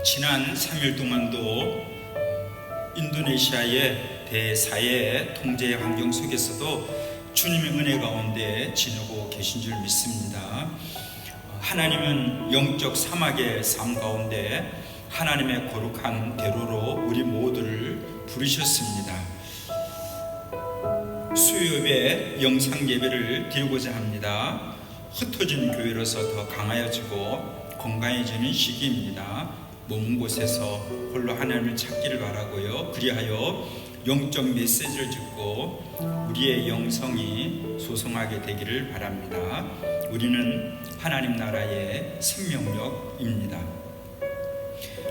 지난 3일 동안도 인도네시아의 대사회 통제 환경 속에서도 주님의 은혜 가운데 지내고 계신 줄 믿습니다. 하나님은 영적 사막의 삶 가운데 하나님의 거룩한 대로로 우리 모두를 부르셨습니다. 수요일에 영상 예배를 드리고자 합니다. 흩어진 교회로서 더 강하여지고 건강해지는 시기입니다. 먼 곳에서 홀로 하나님을 찾기를 바라고요. 그리하여 영적 메시지를 듣고 우리의 영성이 소성하게 되기를 바랍니다. 우리는 하나님 나라의 생명력입니다.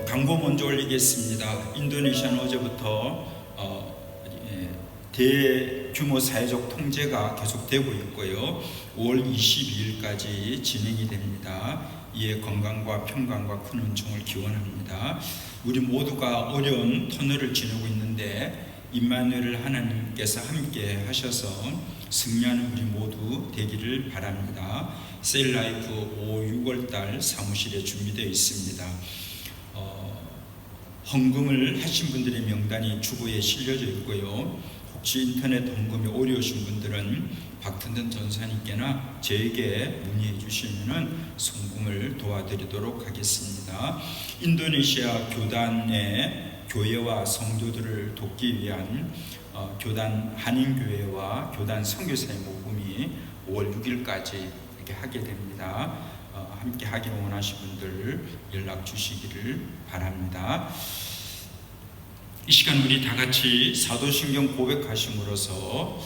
광고 먼저 올리겠습니다. 인도네시아는 어제부터 대규모 사회적 통제가 계속되고 있고요. 5월 22일까지 진행이 됩니다. 이에 건강과 평강과 큰 은총을 기원합니다. 우리 모두가 어려운 터널을 지나고 있는데 임마누엘 하나님께서 함께 하셔서 승리하는 우리 모두 되기를 바랍니다. 세일라이프 5, 6월달 사무실에 준비되어 있습니다. 헌금을 하신 분들의 명단이 주보에 실려져 있고요. 혹시 인터넷 헌금이 어려우신 분들은 박튼든 전사님께나 저에게 문의해 주시면 송금을 도와드리도록 하겠습니다. 인도네시아 교단의 교회와 성도들을 돕기 위한 교단 한인교회와 교단 선교사의 모금이 5월 6일까지 이렇게 하게 됩니다. 함께 하기를 원하시는 분들 연락 주시기를 바랍니다. 이 시간 우리 다 같이 사도신경 고백하심으로써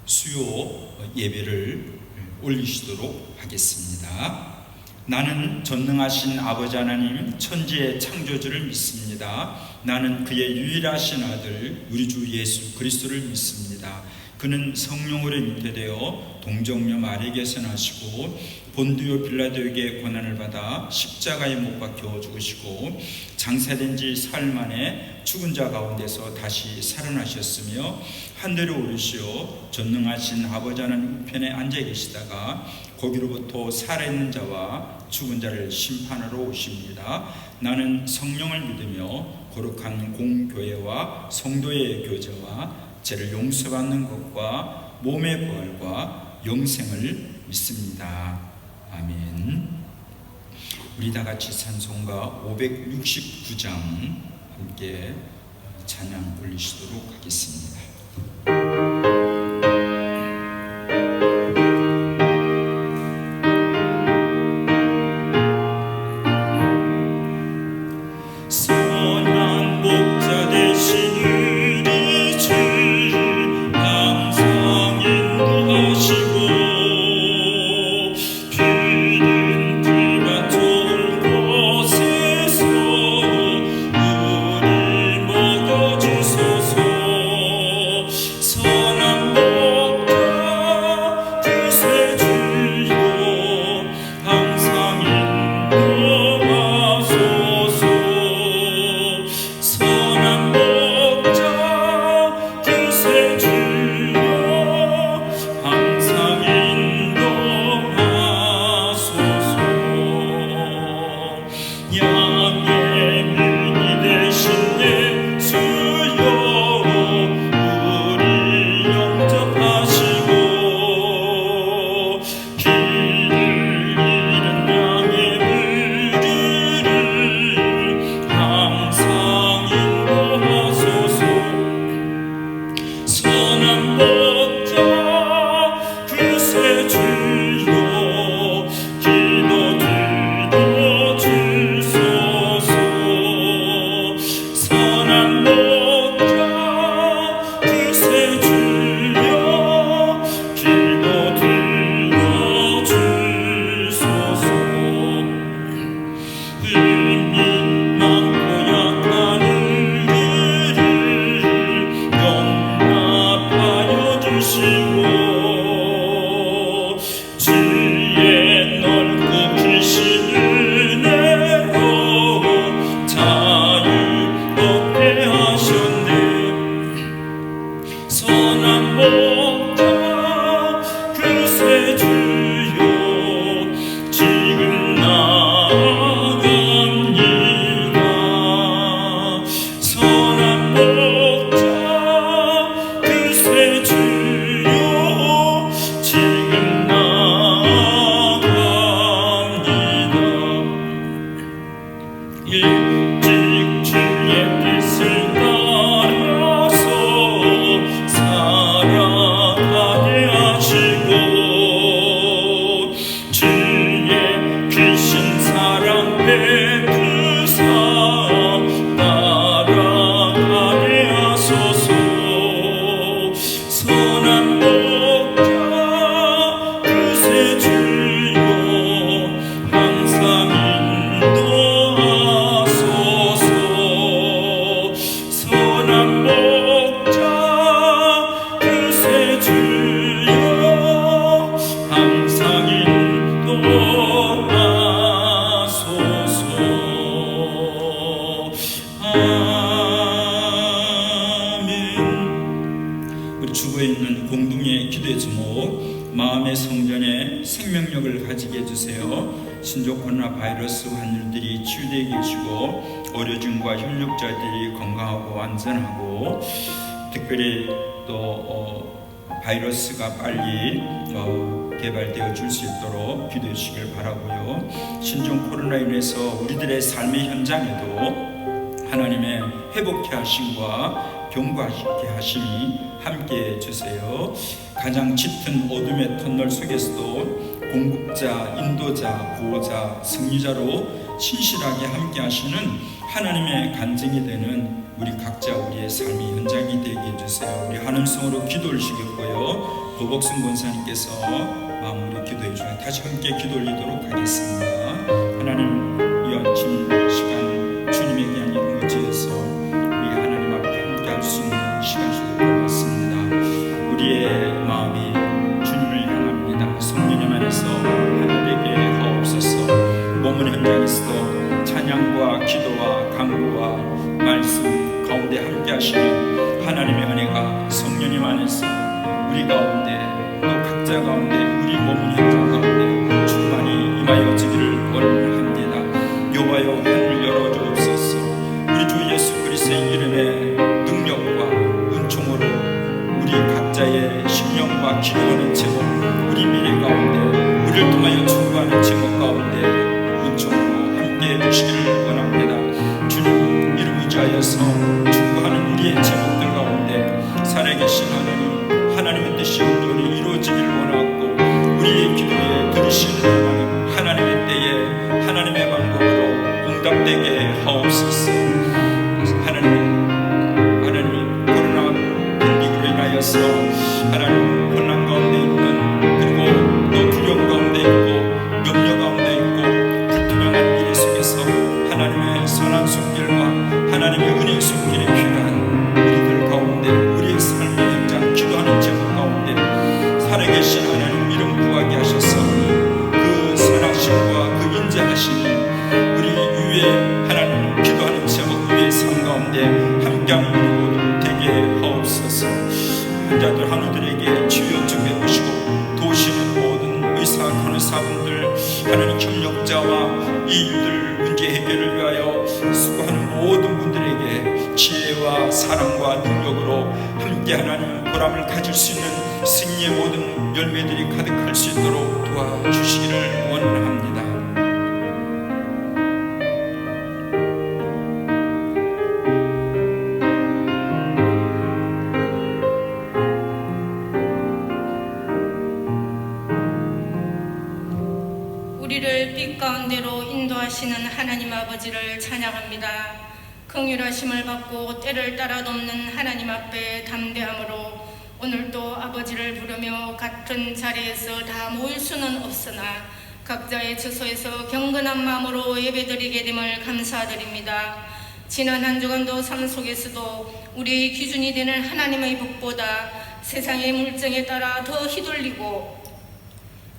수요 예배를 올리시도록 하겠습니다. 나는 전능하신 아버지 하나님 천지의 창조주를 믿습니다. 나는 그의 유일하신 아들 우리 주 예수 그리스도를 믿습니다. 그는 성령으로 잉태되어 동정녀 마리아에게서 나시고 본디오 빌라도에게 고난을 받아 십자가에 못 박혀 죽으시고 장사된 지 사흘 만에 죽은 자 가운데서 다시 살아나셨으며 하늘에 오르시어 전능하신 아버지 하나님 우편에 앉아 계시다가 거기로부터 살아있는 자와 죽은 자를 심판하러 오십니다. 나는 성령을 믿으며 거룩한 공교회와 성도의 교제와 죄를 용서받는 것과 몸의 부활과 영생을 믿습니다. 아멘. 우리 다 같이 찬송가 569장 함께 찬양 올리시도록 하겠습니다. So 하시고 주의 크신 사랑 베푸사 따라가게 하소서. 선한 목자 그새 주여 항상 인도하소서. 선한 목자 그새 주여 항상 인도하소서. 아멘. 우리 주거에 있는 공동의 기도의 제목, 마음의 성전에 생명력을 가지게 해주세요. 신종 코로나 바이러스 환율들이 치유되게 해주시고 의료진과 협력자들이 건강하고 안전하고 특별히 또 바이러스가 빨리 개발되어 줄 수 있도록 기도해 주시길 바라고요. 신종 코로나 인해서 우리들의 삶의 현장에도 하나님의 회복케 하심과 경고하게 하심이 함께해 주세요. 가장 짙은 어둠의 터널 속에서도 공급자, 인도자, 보호자, 승리자로 신실하게 함께 하시는 하나님의 간증이 되는 우리 각자 우리의 삶의 현장이 되게 해주세요. 우리 하늘성으로 기도 올리시겠고요. 도복순 권사님께서 마무리 기도해 주시면 다시 함께 기도 올리도록 하겠습니다. 하나님, 이 아침 시간 주님에게 아닌 의지에서 우리 하나님 앞에 함께 할 수 있는 시간 주실 것 같습니다. 우리의 마음이 주님을 향합니다. 성령님 안에서 하늘에게 하옵소서. 몸은 현장에서도 찬양과 기도와 간구와 말씀 가운데 함께 하시는 하나님의 은혜가 성령님 안에서 우리 가운데 또 각자 가운데 우리 몸은 현장 가운데 충만히 임하여 지기를 원합니다. 여호와여 하늘 열어주옵소서. 우리 주 예수 그리스도의 이름의 능력과 은총으로 우리 각자의 심령과 기도하는 제목, 우리 미래 가운데 우리를 통하여 충고하는 제목 가운데 은총으로 함께해 주시기를 원합니다. 주님 이름 의지하여서 충고하는 우리의 제목들 가운데 살아계신 하나님의 뜻이 온전히 이루어지기를 원하고 우리의 기도에 들으시는 하나님의 때에 하나님의 방법으로 응답되게 하옵소서. 하나님 코로나 팬데믹으로 인하여서 하나님 혼란 가운데 있는, 그리고 또 두려움 가운데 있고 염려 가운데 있고 불투명한 미래 속에서 하나님의 선한 손길과 하나님의 은혜 손길이 필요한 우리들 가운데 우리의 삶의 현장 기도하는 제목 가운데 살아계신 하나님 이름 구하게 하셨사오니 그 선하심과 그 인자하심이 우리 위에 하나님 기도하는 제목 위의 삶 가운데 함께하는 우리 모두 되게 하옵소서. 환자들 환우들에게 치유 요청 베푸시고 도우시는 모든 의사 간호사분들, 하나님 협력자와 이 일들 문제 해결을 위하여 수고하는 모든 분들에게 지혜와 사랑과 능력으로 함께 하나님 보람을 가질 수 있는 승리의 모든 열매들이 가득할 수 있도록 도와주시기를 원합니다. 우리를 빛 가운데로 인도하시는 하나님 아버지를 찬양합니다. 긍휼하심을 받고 때를 따라 돕는 하나님 앞에 담대함으로 오늘도 아버지를 부르며 같은 자리에서 다 모일 수는 없으나 각자의 처소에서 경건한 마음으로 예배드리게 됨을 감사드립니다. 지난 한 주간도 삶 속에서도 우리의 기준이 되는 하나님의 복보다 세상의 물정에 따라 더 휘둘리고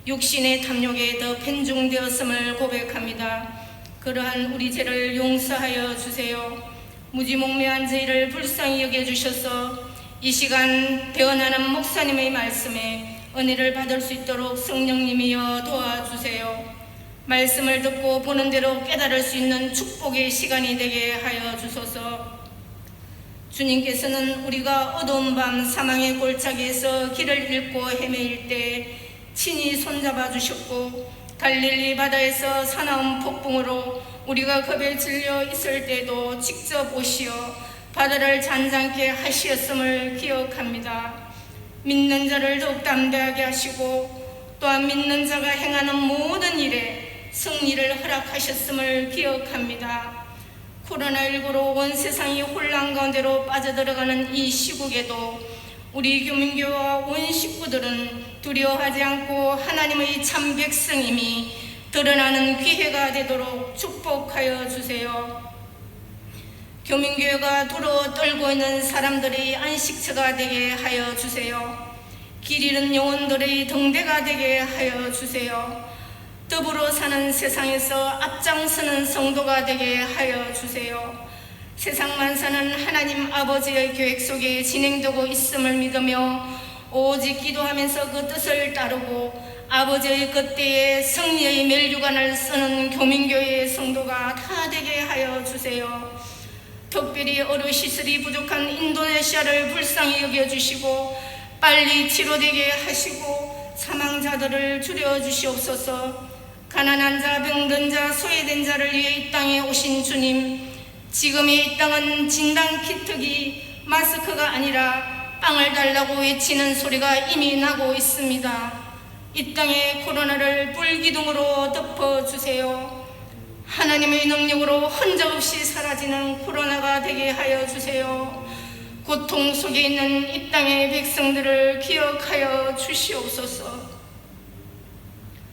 육신의 탐욕에 더 편중되었음을 고백합니다. 그러한 우리 죄를 용서하여 주세요. 무지몽매한 저희를 불쌍히 여겨주셔서 이 시간 대언하는 목사님의 말씀에 은혜를 받을 수 있도록 성령님이여 도와주세요. 말씀을 듣고 보는 대로 깨달을 수 있는 축복의 시간이 되게 하여 주소서. 주님께서는 우리가 어두운 밤 사망의 골짜기에서 길을 잃고 헤매일 때 친히 손잡아 주셨고 갈릴리 바다에서 사나운 폭풍으로 우리가 겁에 질려 있을 때도 직접 오시어 바다를 잔잔케 하시었음을 기억합니다. 믿는 자를 더욱 담대하게 하시고 또한 믿는 자가 행하는 모든 일에 승리를 허락하셨음을 기억합니다. 코로나19로 온 세상이 혼란 가운데로 빠져들어가는 이 시국에도 우리 교민교와 온 식구들은 두려워하지 않고 하나님의 참 백성임이 드러나는 기회가 되도록 축복하여 주세요. 교민교회가 두려워 떨고 있는 사람들의 안식처가 되게 하여 주세요. 길 잃은 영혼들의 등대가 되게 하여 주세요. 더불어 사는 세상에서 앞장서는 성도가 되게 하여 주세요. 세상 만사는 하나님 아버지의 계획 속에 진행되고 있음을 믿으며 오직 기도하면서 그 뜻을 따르고 아버지의 그때에 승리의 멜류관을 쓰는 교민교회의 성도가 다 되게 하여 주세요. 특별히 의료시설이 부족한 인도네시아를 불쌍히 여겨주시고 빨리 치료되게 하시고 사망자들을 줄여주시옵소서. 가난한 자, 병든 자, 소외된 자를 위해 이 땅에 오신 주님, 지금의 이 땅은 진단키트기 마스크가 아니라 빵을 달라고 외치는 소리가 이미 나고 있습니다. 이 땅의 코로나를 불기둥으로 덮어주세요. 하나님의 능력으로 흔적 없이 사라지는 코로나가 되게 하여 주세요. 고통 속에 있는 이 땅의 백성들을 기억하여 주시옵소서.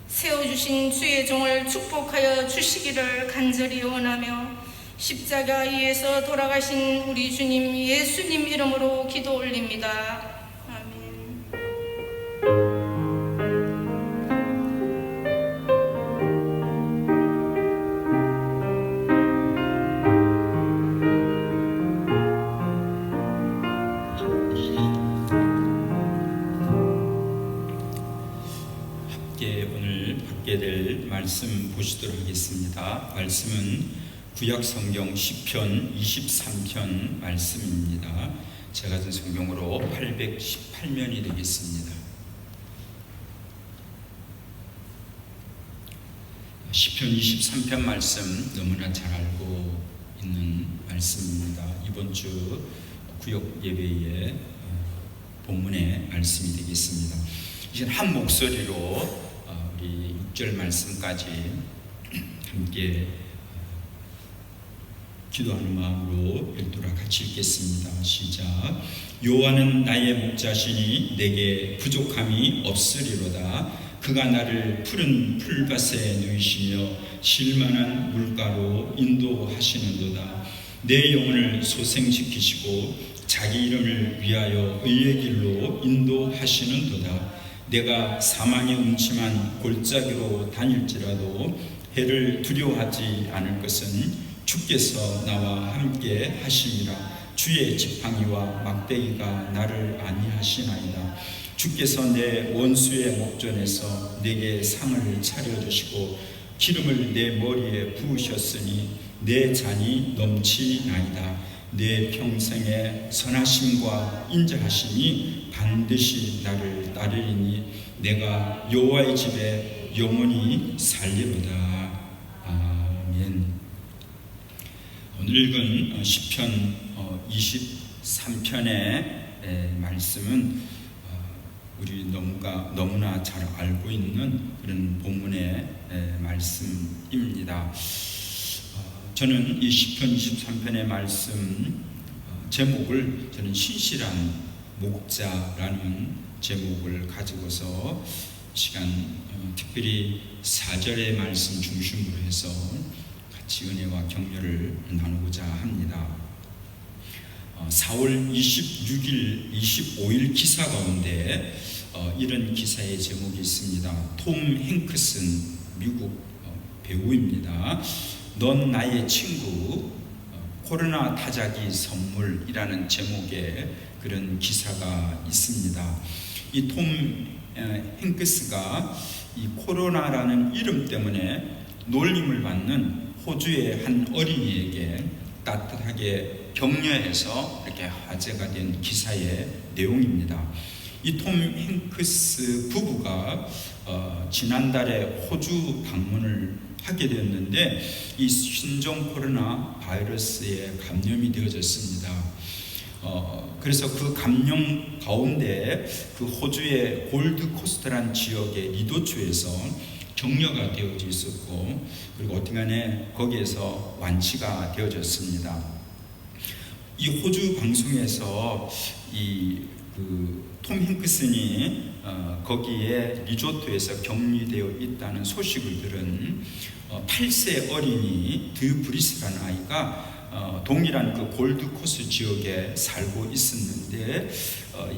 세워주신 주의 종을 축복하여 주시기를 간절히 원하며 십자가 위에서 돌아가신 우리 주님 예수님 이름으로 기도 올립니다. 오늘 받게 될 말씀 보시도록 하겠습니다. 말씀은 구약 성경 시편 23편 말씀입니다. 제가 든 성경으로 818면이 되겠습니다. 시편 23편 말씀 너무나 잘 알고 있는 말씀입니다. 이번 주 구역 예배의 본문의 말씀이 되겠습니다. 이제 한 목소리로 우리 6절 말씀까지 함께 기도하는 마음으로 열두라 같이 읽겠습니다. 시작. 여호와는 나의 목자시니 내게 부족함이 없으리로다. 그가 나를 푸른 풀밭에 누이시며 실만한 물가로 인도하시는도다. 내 영혼을 소생시키시고 자기 이름을 위하여 의의 길로 인도하시는도다. 내가 사망의 음침한 골짜기로 다닐지라도 해를 두려워하지 않을 것은 주께서 나와 함께 하심이라. 주의 지팡이와 막대기가 나를 안위하시나이다. 주께서 내 원수의 목전에서 내게 상을 차려주시고 기름을 내 머리에 부으셨으니 내 잔이 넘치나이다. 내 평생의 선하심과 인자하심이 반드시 나를 따르리니 내가 여호와의 집에 영원히 살리로다. 아멘. 오늘 읽은 시편 23편의 말씀은 우리 너무나 잘 알고 있는 그런 본문의 말씀입니다. 저는 이 시편 23편의 말씀 제목을 저는 신실한 목자라는 제목을 가지고서 시간 특별히 4절의 말씀 중심으로 해서 같이 은혜와 격려를 나누고자 합니다. 4월 26일, 25일 기사 가운데 이런 기사의 제목이 있습니다. 톰 행크슨 미국 배우입니다. 넌 나의 친구, 코로나 타자기 선물이라는 제목의 그런 기사가 있습니다. 이 톰 행크스가 이 코로나라는 이름 때문에 놀림을 받는 호주의 한 어린이에게 따뜻하게 격려해서 이렇게 화제가 된 기사의 내용입니다. 이 톰 행크스 부부가 지난달에 호주 방문을 하게 되었는데 이 신종 코로나 바이러스에 감염이 되어졌습니다. 그래서 그 감령 가운데 그 호주의 골드코스트란 지역의 리도주에서 격려가 되어져 있었고, 그리고 어떻게간에 거기에서 완치가 되어졌습니다. 이 호주 방송에서 톰 행크슨이 거기에 리조트에서 격리되어 있다는 소식을 들은 8세 어린이 드 브리스라는 아이가 동일한 그 골드코스트 지역에 살고 있었는데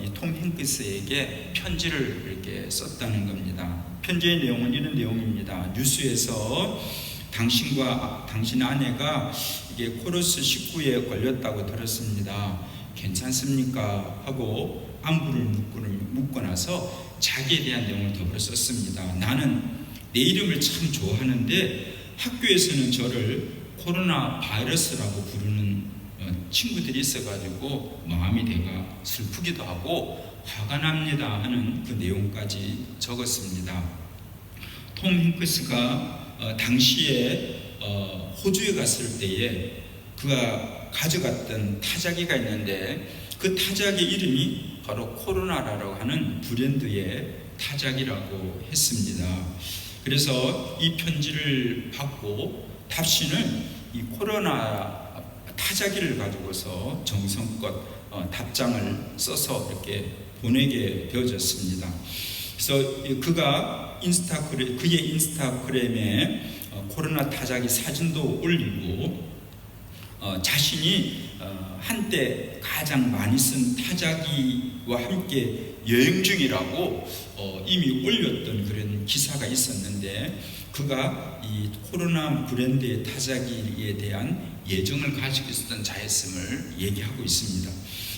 이 톰 행크스에게 편지를 이렇게 썼다는 겁니다. 편지의 내용은 이런 내용입니다. 뉴스에서 당신과 당신 아내가 이게 코러스 19에 걸렸다고 들었습니다. 괜찮습니까? 하고 안부를 묻고 나서 자기에 대한 내용을 더불어 썼습니다. 나는 내 이름을 참 좋아하는데 학교에서는 저를 코로나 바이러스라고 부르는 친구들이 있어가지고 마음이 되가 슬프기도 하고 화가 납니다 하는 그 내용까지 적었습니다. 톰 행크스가 당시에 호주에 갔을 때에 그가 가져갔던 타자기가 있는데 그 타자기 이름이 바로 코로나라고 하는 브랜드의 타자기라고 했습니다. 그래서 이 편지를 받고 답신은 이 코로나 타자기를 가지고서 정성껏 답장을 써서 이렇게 보내게 되어졌습니다. 그래서 그가 그의 인스타그램에 코로나 타자기 사진도 올리고 자신이 한때 가장 많이 쓴 타자기와 함께 여행 중이라고 이미 올렸던 그런 기사가 있었는데, 그가 이 코로나 브랜드의 타자기에 대한 예정을 가지고 있었던 자였음을 얘기하고 있습니다.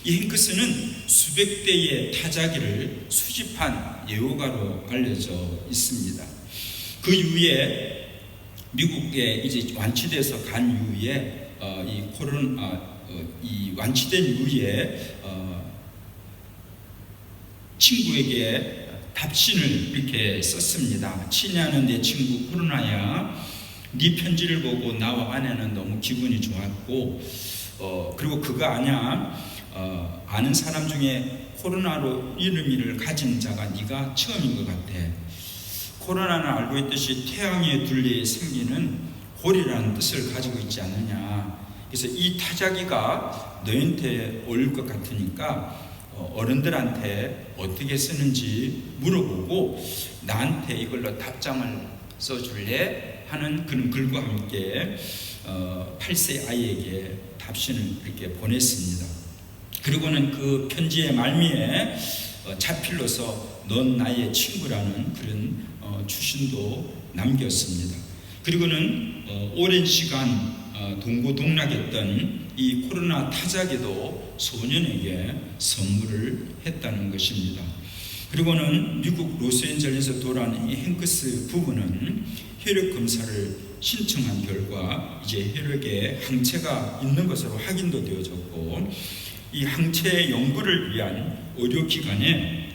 이 행크스는 수백 대의 타자기를 수집한 애호가로 알려져 있습니다. 그 이후에 미국에 이제 완치돼서 간 이후에 이 완치된 이후에 친구에게 답신을 이렇게 썼습니다. 친애하는 내 친구 코로나야, 네 편지를 보고 나와 아내는 너무 기분이 좋았고, 그리고 그거 아냐, 아는 사람 중에 코로나로 이름을 가진 자가 네가 처음인 것 같아. 코로나는 알고 있듯이 태양의 둘레에 생기는 골이라는 뜻을 가지고 있지 않느냐. 그래서 이 타자기가 너희한테 올 것 같으니까 어른들한테 어떻게 쓰는지 물어보고 나한테 이걸로 답장을 써줄래? 하는 그런 글과 함께 8세 아이에게 답신을 이렇게 보냈습니다. 그리고는 그 편지의 말미에 자필로서 넌 나의 친구라는 그런 추신도 남겼습니다. 그리고는 오랜 시간 동고동락했던 이 코로나 타자기도 소년에게 선물을 했다는 것입니다. 그리고는 미국 로스앤젤레스에서 돌아온 이 행크스 부부는 혈액 검사를 신청한 결과 이제 혈액에 항체가 있는 것으로 확인도 되어졌고, 이 항체 연구를 위한 의료기관에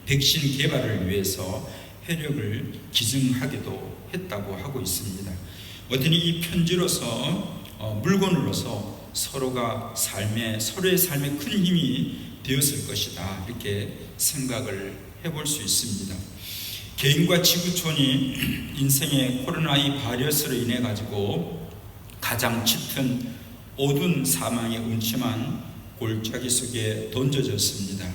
백신 개발을 위해서 혈액을 기증하기도 했다고 하고 있습니다. 어떠니 이 편지로서 물건으로서 서로의 삶에 큰 힘이 되었을 것이다, 이렇게 생각을 해볼 수 있습니다. 개인과 지구촌이 인생의 코로나 이 바이러스로 인해 가지고 가장 짙은 어두운 사망의 음침한 골짜기 속에 던져졌습니다.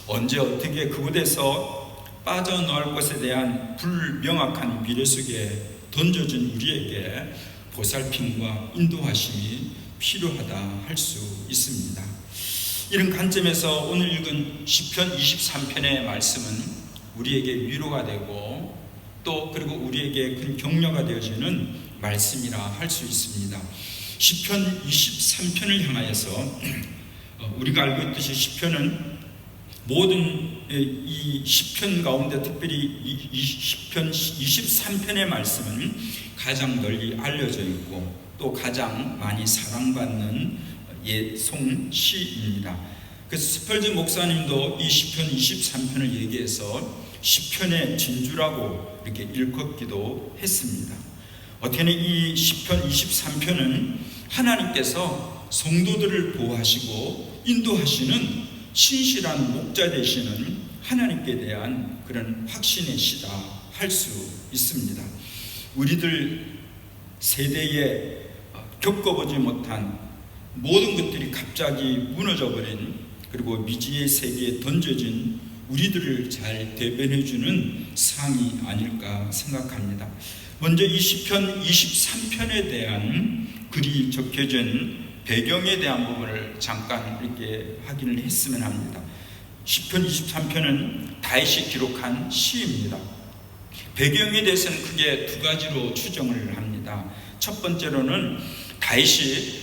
언제 어떻게 그곳에서 빠져나올 것에 대한 불명확한 미래 속에 던져진 우리에게 보살핌과 인도하심이 필요하다 할 수 있습니다. 이런 관점에서 오늘 읽은 시편 23편의 말씀은 우리에게 위로가 되고 또 그리고 우리에게 큰 격려가 되어지는 말씀이라 할 수 있습니다. 시편 23편을 향하여서 우리가 알고 있듯이 시편은 모든 이 시편 가운데 특별히 이 시편 23편의 말씀은 가장 널리 알려져 있고 또 가장 많이 사랑받는 예송시입니다. 그래서 스펄전 목사님도 이 시편 23편을 얘기해서 시편의 진주라고 이렇게 일컫기도 했습니다. 어떻게 이 시편 23편은 하나님께서 성도들을 보호하시고 인도하시는 신실한 목자 되시는 하나님께 대한 그런 확신의 시다 할 수 있습니다. 우리들 세대에 겪어보지 못한 모든 것들이 갑자기 무너져버린, 그리고 미지의 세계에 던져진 우리들을 잘 대변해주는 상이 아닐까 생각합니다. 먼저 이 시편 23편에 대한 글이 적혀진 배경에 대한 부분을 잠깐 이렇게 확인을 했으면 합니다. 시편 23편은 다윗이 기록한 시입니다. 배경에 대해서는 크게 두 가지로 추정을 합니다. 첫 번째로는 다윗이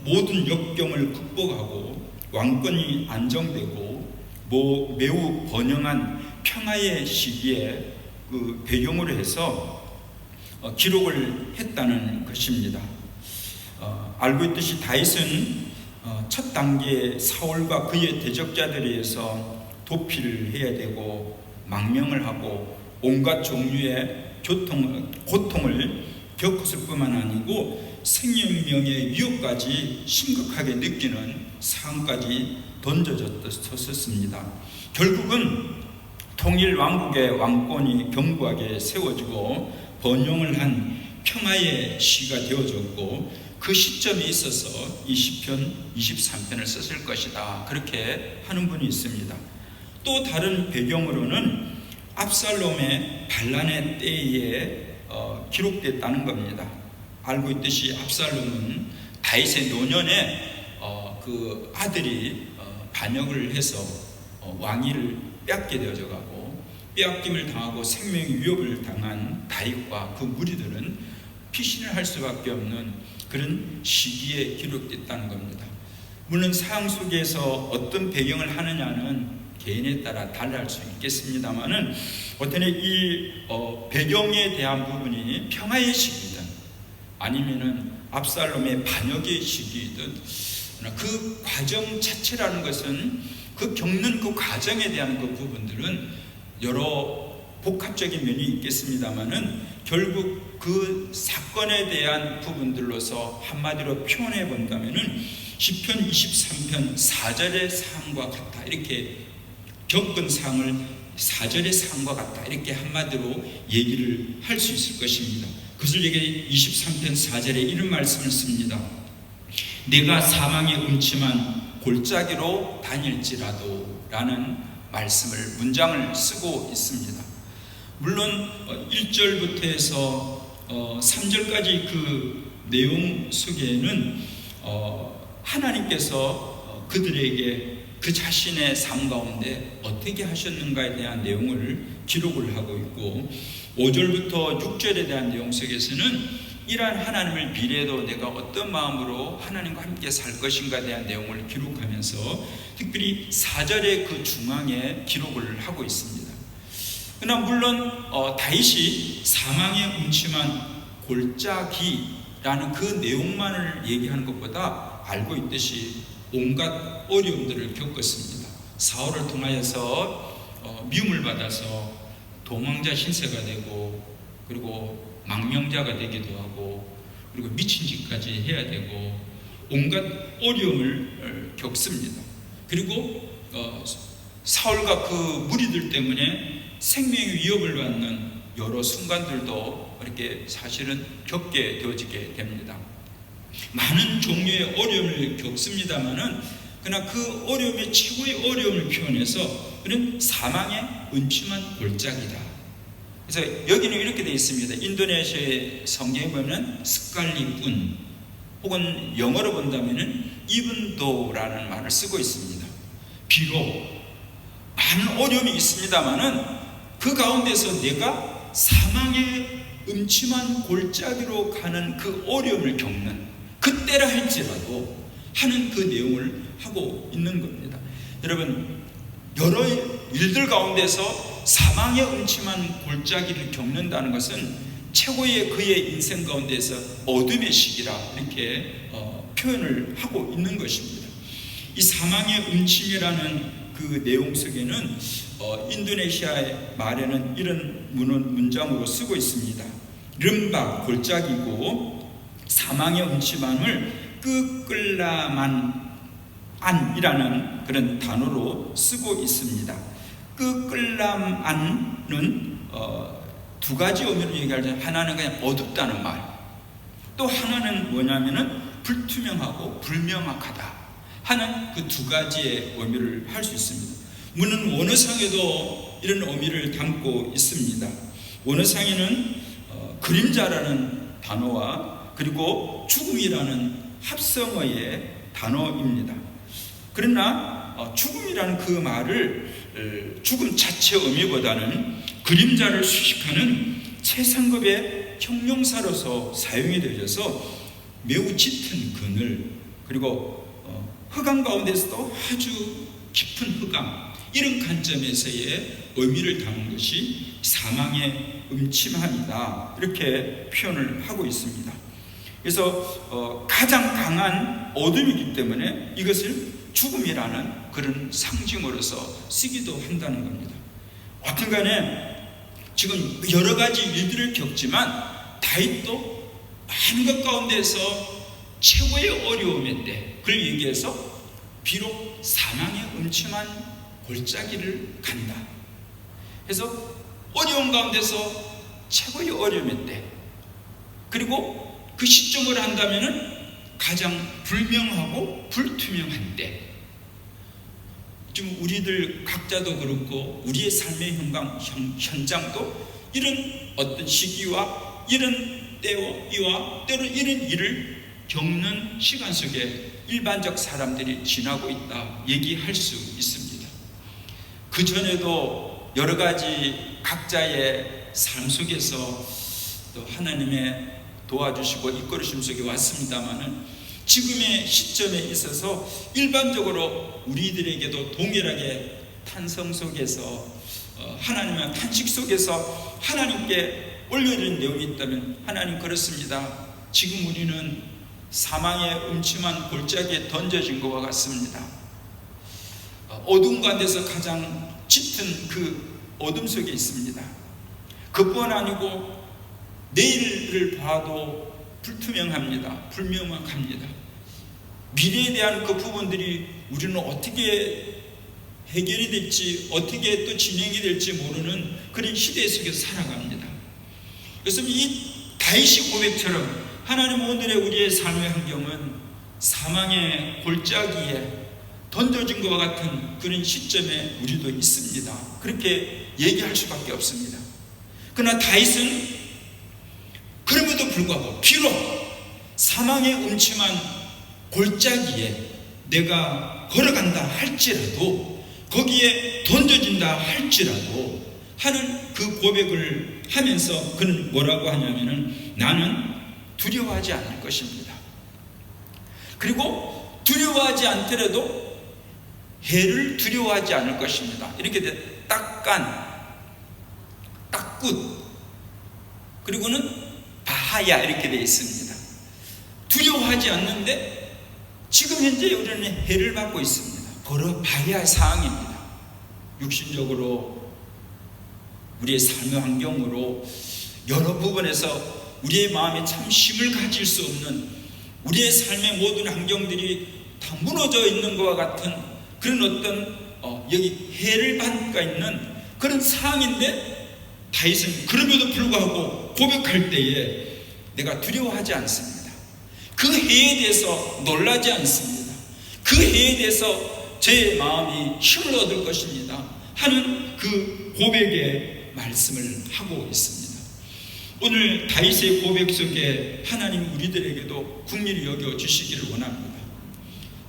모든 역경을 극복하고 왕권이 안정되고 매우 번영한 평화의 시기에 그 배경으로 해서 기록을 했다는 것입니다. 알고 있듯이 다윗은 첫 단계 사울과 그의 대적자들에 의해서 도피를 해야 되고 망명을 하고 온갖 종류의 고통을 겪었을 뿐만 아니고 생명의 위협까지 심각하게 느끼는 상황까지 던져졌었습니다. 결국은 통일 왕국의 왕권이 견고하게 세워지고 번영을 한 평화의 시가 되어졌고, 그 시점에 있어서 이 시편 23편을 썼을 것이다, 그렇게 하는 분이 있습니다. 또 다른 배경으로는 압살롬의 반란의 때에 기록됐다는 겁니다. 알고 있듯이 압살롬은 다윗의 노년에 그 아들이 반역을 해서 왕위를 빼앗게 되어져 가고, 빼앗김을 당하고 생명의 위협을 당한 다윗과 그 무리들은 피신을 할 수밖에 없는 그런 시기에 기록됐다는 겁니다. 물론 사형 속에서 어떤 배경을 하느냐는 개인에 따라 달라할 수 있겠습니다만은, 어떤 이 배경에 대한 부분이 평화의 시기든 아니면은 압살롬의 반역의 시기이든, 그 과정 자체라는 것은 그 겪는 그 과정에 대한 그 부분들은 여러 복합적인 면이 있겠습니다만은, 결국 그 사건에 대한 부분들로서 한마디로 표현해 본다면은 시편 23편 4절의 상황과 같다, 이렇게 겪은 상황을 4절의 상황과 같다, 이렇게 한마디로 얘기를 할 수 있을 것입니다. 그것을 얘기 23편 4절에 이런 말씀을 씁니다. 내가 사망의 음침한 골짜기로 다닐지라도 라는 문장을 쓰고 있습니다. 물론 1절부터 해서 3절까지 그 내용 속에는 하나님께서 그들에게 그 자신의 삶 가운데 어떻게 하셨는가에 대한 내용을 기록을 하고 있고, 5절부터 6절에 대한 내용 속에서는 이러한 하나님을 미래에도 내가 어떤 마음으로 하나님과 함께 살 것인가에 대한 내용을 기록하면서 특별히 4절의 그 중앙에 기록을 하고 있습니다. 그러나 물론 다윗이 사망의 음침한 골짜기라는 그 내용만을 얘기하는 것보다 알고 있듯이 온갖 어려움들을 겪었습니다. 사울을 통하여서 미움을 받아서 도망자 신세가 되고, 그리고 망명자가 되기도 하고, 그리고 미친 짓까지 해야 되고, 온갖 어려움을 겪습니다. 그리고 사울과 그 무리들 때문에 생명의 위협을 받는 여러 순간들도 이렇게 사실은 겪게 되어지게 됩니다. 많은 종류의 어려움을 겪습니다만은, 그러나 그 어려움의 최고의 어려움을 표현해서 그는 사망의 음침한 골짜기다. 그래서 여기는 이렇게 되어 있습니다. 인도네시아의 성경에 보면 스칼리뿐, 혹은 영어로 본다면은 이분도라는 말을 쓰고 있습니다. 비록 많은 어려움이 있습니다만은 그 가운데서 내가 사망의 음침한 골짜기로 가는 그 어려움을 겪는 그때라 할지라도 하는 그 내용을 하고 있는 겁니다. 여러분, 여러 일들 가운데서 사망의 음침한 골짜기를 겪는다는 것은 최고의 그의 인생 가운데서 어둠의 시기라 이렇게 표현을 하고 있는 것입니다. 이 사망의 음침이라는 그 내용 속에는 인도네시아의 말에는 이런 문장으로 쓰고 있습니다. 름바 골짜기고 사망의 음침함을 끄끌라만 안이라는 그런 단어로 쓰고 있습니다. 그 끌람안은 두 가지 의미로 얘기할 때 하나는 그냥 어둡다는 말, 또 하나는 뭐냐면은 불투명하고 불명확하다 하는 그 두 가지의 의미를 할 수 있습니다. 물론 원어상에도 이런 의미를 담고 있습니다. 원어상에는 그림자라는 단어와 그리고 죽음이라는 합성어의 단어입니다. 그러나 죽음이라는 그 말을 죽음 자체 의미보다는 그림자를 수식하는 최상급의 형용사로서 사용이 되어져서 매우 짙은 그늘, 그리고 흑암 가운데서도 아주 깊은 흑암, 이런 관점에서의 의미를 담은 것이 사망의 음침함이다, 이렇게 표현을 하고 있습니다. 그래서 가장 강한 어둠이기 때문에 이것을 죽음이라는 그런 상징으로서 쓰기도 한다는 겁니다. 어떤 간에 지금 여러 가지 일들을 겪지만 다윗도 많은 것 가운데서 최고의 어려움인데 그걸 얘기해서 비록 사망의 음침한 골짜기를 간다. 그래서 어려운 가운데서 최고의 어려움인데, 그리고 그 시점을 한다면은 가장 불명하고 불투명한데, 지금 우리들 각자도 그렇고 우리의 삶의 현장도 이런 어떤 시기와 이런 때와 때로 이런 일을 겪는 시간 속에 일반적 사람들이 지나고 있다 얘기할 수 있습니다. 그 전에도 여러 가지 각자의 삶 속에서 또 하나님의 도와주시고 이끌으심 속에 왔습니다마는 지금의 시점에 있어서 일반적으로 우리들에게도 동일하게 탄성 속에서 하나님의 탄식 속에서 하나님께 올려드린 내용이 있다면, 하나님 그렇습니다. 지금 우리는 사망의 음침한 골짜기에 던져진 것과 같습니다. 어둠 가운데서 가장 짙은 그 어둠 속에 있습니다. 그뿐 아니고 내일을 봐도 불투명합니다. 불명확합니다. 미래에 대한 그 부분들이 우리는 어떻게 해결이 될지, 어떻게 또 진행이 될지 모르는 그런 시대 속에서 살아갑니다. 그래서 이 다윗의 고백처럼 하나님 오늘의 우리의 삶의 환경은 사망의 골짜기에 던져진 것과 같은 그런 시점에 우리도 있습니다. 그렇게 얘기할 수밖에 없습니다. 그러나 다윗은 그럼에도 불구하고 비록 사망의 음침한 골짜기에 내가 걸어간다 할지라도, 거기에 던져진다 할지라도 하는 그 고백을 하면서 그는 뭐라고 하냐면은 나는 두려워하지 않을 것입니다. 그리고 두려워하지 않더라도 해를 두려워하지 않을 것입니다. 이렇게 딱굿, 그리고는 바하야 이렇게 되어 있습니다. 두려워하지 않는데 지금 현재 우리는 해를 받고 있습니다. 바로 바야의 상황입니다. 육신적으로 우리의 삶의 환경으로 여러 부분에서 우리의 마음에 참 힘을 가질 수 없는, 우리의 삶의 모든 환경들이 다 무너져 있는 것과 같은 그런 어떤 여기 해를 받고 있는 그런 상황인데, 다윗은 그럼에도 불구하고 고백할 때에 내가 두려워하지 않습니다. 그 해에 대해서 놀라지 않습니다. 그 해에 대해서 제 마음이 힘을 얻을 것입니다 하는 그 고백의 말씀을 하고 있습니다. 오늘 다윗의 고백 속에 하나님 우리들에게도 긍휼히 여겨 주시기를 원합니다.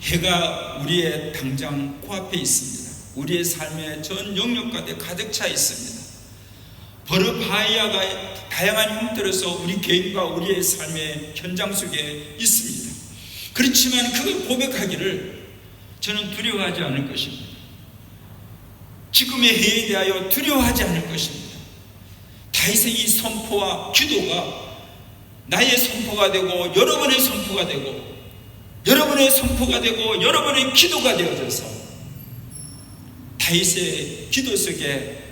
해가 우리의 당장 코앞에 있습니다. 우리의 삶의 전 영역 가운데 가득 차 있습니다. 바로 바야가 다양한 형태로서 우리 개인과 우리의 삶의 현장 속에 있습니다. 그렇지만 그걸 고백하기를 저는 두려워하지 않을 것입니다. 지금의 해에 대하여 두려워하지 않을 것입니다. 다윗의 이 선포와 기도가 나의 선포가 되고 여러분의 선포가 되고 여러분의 선포가 되고 여러분의 기도가 되어져서 다윗의 기도 속에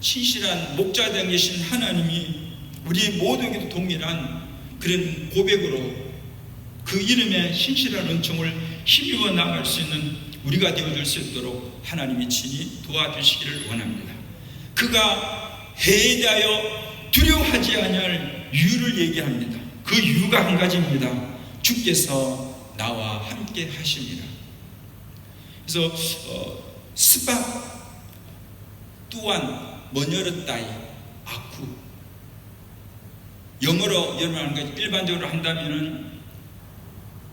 신실한 목자되어 계신 하나님이 우리 모두에게도 동일한 그런 고백으로 그 이름에 신실한 은총을 힘입어 나갈 수 있는 우리가 되어줄 수 있도록 하나님이 친히 도와주시기를 원합니다. 그가 해에 대하여 두려워하지 아니할 이유를 얘기합니다. 그 이유가 한 가지입니다. 주께서 나와 함께 하십니다. 그래서 스바 또한 머녀르다이 아쿠, 영어로 여러분 일반적으로 한다면은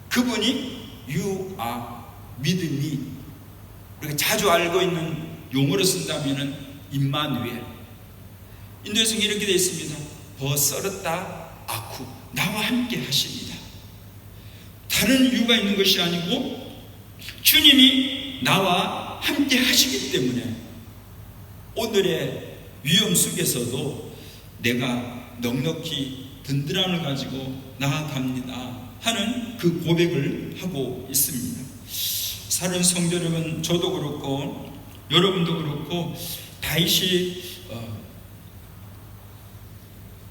그분이 you are with me, 우리가 자주 알고 있는 용어로 쓴다면은 임마누엘. 인도에서는 이렇게 되어 있습니다. 버서르다 아쿠, 나와 함께 하십니다. 다른 이유가 있는 것이 아니고 주님이 나와 함께 하시기 때문에 오늘의 위험 속에서도 내가 넉넉히 든든함을 가지고 나아갑니다 하는 그 고백을 하고 있습니다. 사는 성도 여러분, 저도 그렇고 여러분도 그렇고 다윗이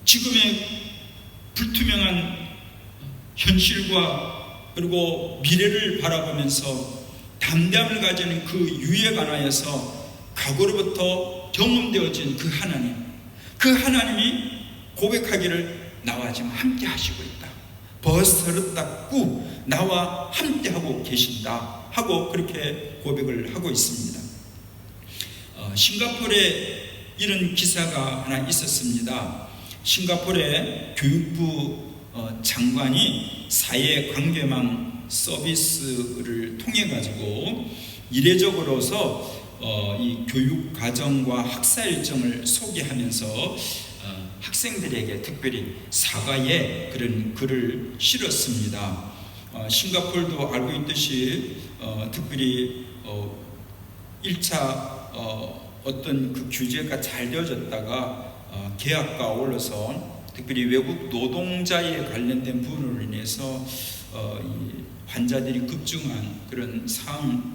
지금의 불투명한 현실과 그리고 미래를 바라보면서 담대함을 가지는 그 이유에 관하여서 과거로부터 경험되어진 그 하나님이 고백하기를 나와 지금 함께 하시고 있다. 버스르다꾸 나와 함께 하고 계신다 하고 그렇게 고백을 하고 있습니다. 싱가포르에 이런 기사가 하나 있었습니다. 싱가포르의 교육부 장관이 사회관계망 서비스를 통해 가지고 이례적으로서 이 교육 과정과 학사 일정을 소개하면서 학생들에게 특별히 사과의 그런 글을 실었습니다. 싱가포르도 알고 있듯이 특별히 1차 어떤 그 규제가 잘 되어졌다가 계약과 어울러서 특별히 외국 노동자에 관련된 부분으로 인해서 이 환자들이 급증한 그런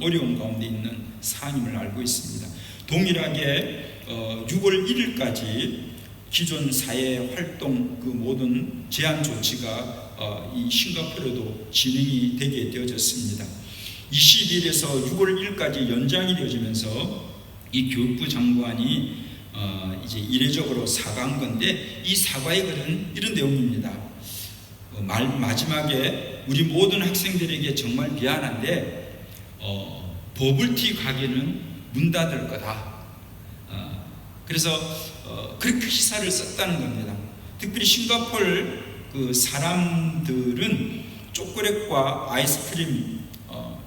어려운 가운데 있는 사안임을 알고 있습니다. 동일하게 6월 1일까지 기존 사회 활동 그 모든 제한 조치가 이 싱가포르에도 진행이 되게 되어졌습니다. 20일에서 6월 1일까지 연장이 되어지면서 이 교육부 장관이 이제 이례적으로 사과한 건데, 이 사과의 글은 이런 내용입니다. 마지막에 우리 모든 학생들에게 정말 미안한데 버블티 가게는 문 닫을 거다. 그래서 그렇게 기사를 썼다는 겁니다. 특별히 싱가포르 그 사람들은 초콜릿과 아이스크림,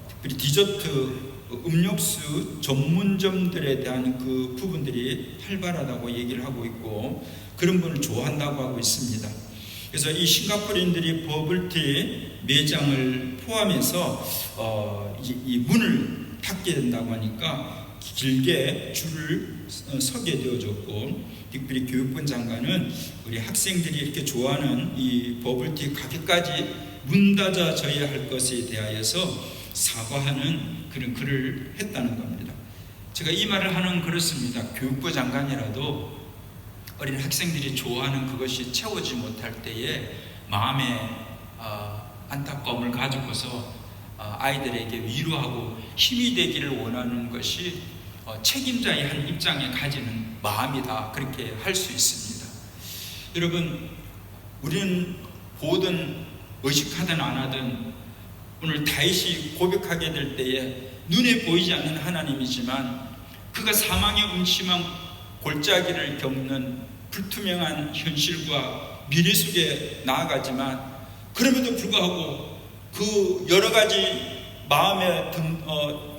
특별히 디저트, 음료수 전문점들에 대한 그 부분들이 활발하다고 얘기를 하고 있고 그런 분을 좋아한다고 하고 있습니다. 그래서 이 싱가포르인들이 버블티 매장을 포함해서 이 문을 닫게 된다고 하니까 길게 줄을 서게 되어졌고, 특별히 교육부 장관은 우리 학생들이 이렇게 좋아하는 이 버블티 가게까지 문 닫아져야 할 것에 대하여서 사과하는 그런 글을 했다는 겁니다. 제가 이 말을 하는 그렇습니다. 교육부 장관이라도 어린 학생들이 좋아하는 그것이 채워지지 못할 때에 마음의 안타까움을 가지고서 아이들에게 위로하고 힘이 되기를 원하는 것이 책임자의 한 입장에 가지는 마음이다, 그렇게 할 수 있습니다. 여러분, 우리는 보든 의식하든 안 하든 오늘 다윗이 고백하게 될 때에 눈에 보이지 않는 하나님이지만 그가 사망의 음침한 골짜기를 겪는 불투명한 현실과 미래 속에 나아가지만, 그럼에도 불구하고 그 여러 가지 마음에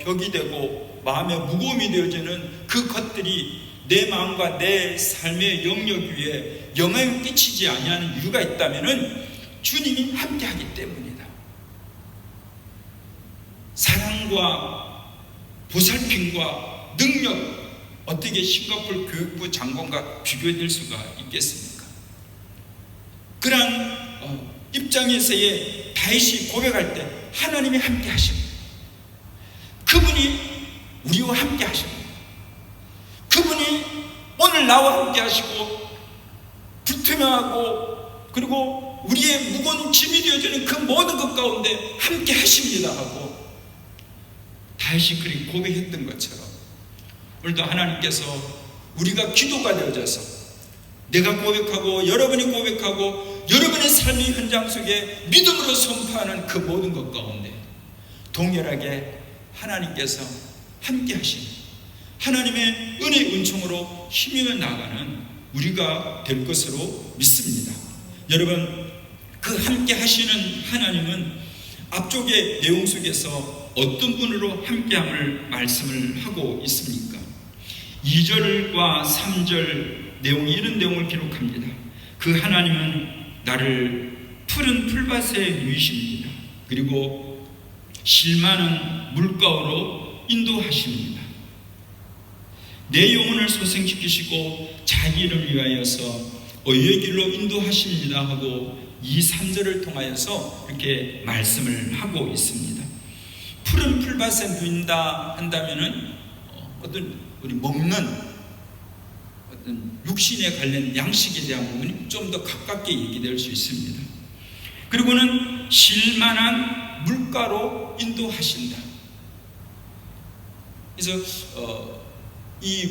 벽이 되고 마음의 무거움이 되어지는 그 것들이 내 마음과 내 삶의 영역 위에 영향을 끼치지 아니하는 이유가 있다면은 주님이 함께하기 때문이다. 사랑과 보살핌과 능력, 어떻게 싱가포르 교육부 장관과 비교될 수가 있겠습니까? 그러한 입장에서의 다윗이 고백할 때 하나님이 함께 하십니다. 그분이 우리와 함께 하십니다. 그분이 오늘 나와 함께 하시고 불투명하고 그리고 우리의 무거운 짐이 되어지는 그 모든 것 가운데 함께 하십니다 하고 다윗이 그렇게 고백했던 것처럼 오늘도 하나님께서 우리가 기도가 되어져서 내가 고백하고 여러분이 고백하고 여러분의 삶의 현장 속에 믿음으로 선포하는 그 모든 것 가운데 동일하게 하나님께서 함께 하시는 하나님의 은혜의 은총으로 힘입어 나가는 우리가 될 것으로 믿습니다. 여러분, 그 함께 하시는 하나님은 앞쪽의 내용 속에서 어떤 분으로 함께함을 말씀을 하고 있습니까? 2절과 3절 내용이 이런 내용을 기록합니다. 그 하나님은 나를 푸른 풀밭에 누이십니다. 그리고 실 많은 물가로 인도하십니다. 내 영혼을 소생시키시고 자기 이름 위하여서 의의 길로 인도하십니다 하고 이 3절을 통하여서 이렇게 말씀을 하고 있습니다. 푸른 풀밭에 누인다 한다면은 어떤 우리 먹는 어떤 육신에 관련 양식에 대한 부분이 좀 더 가깝게 얘기될 수 있습니다. 그리고는 실만한 물가로 인도하신다. 그래서 이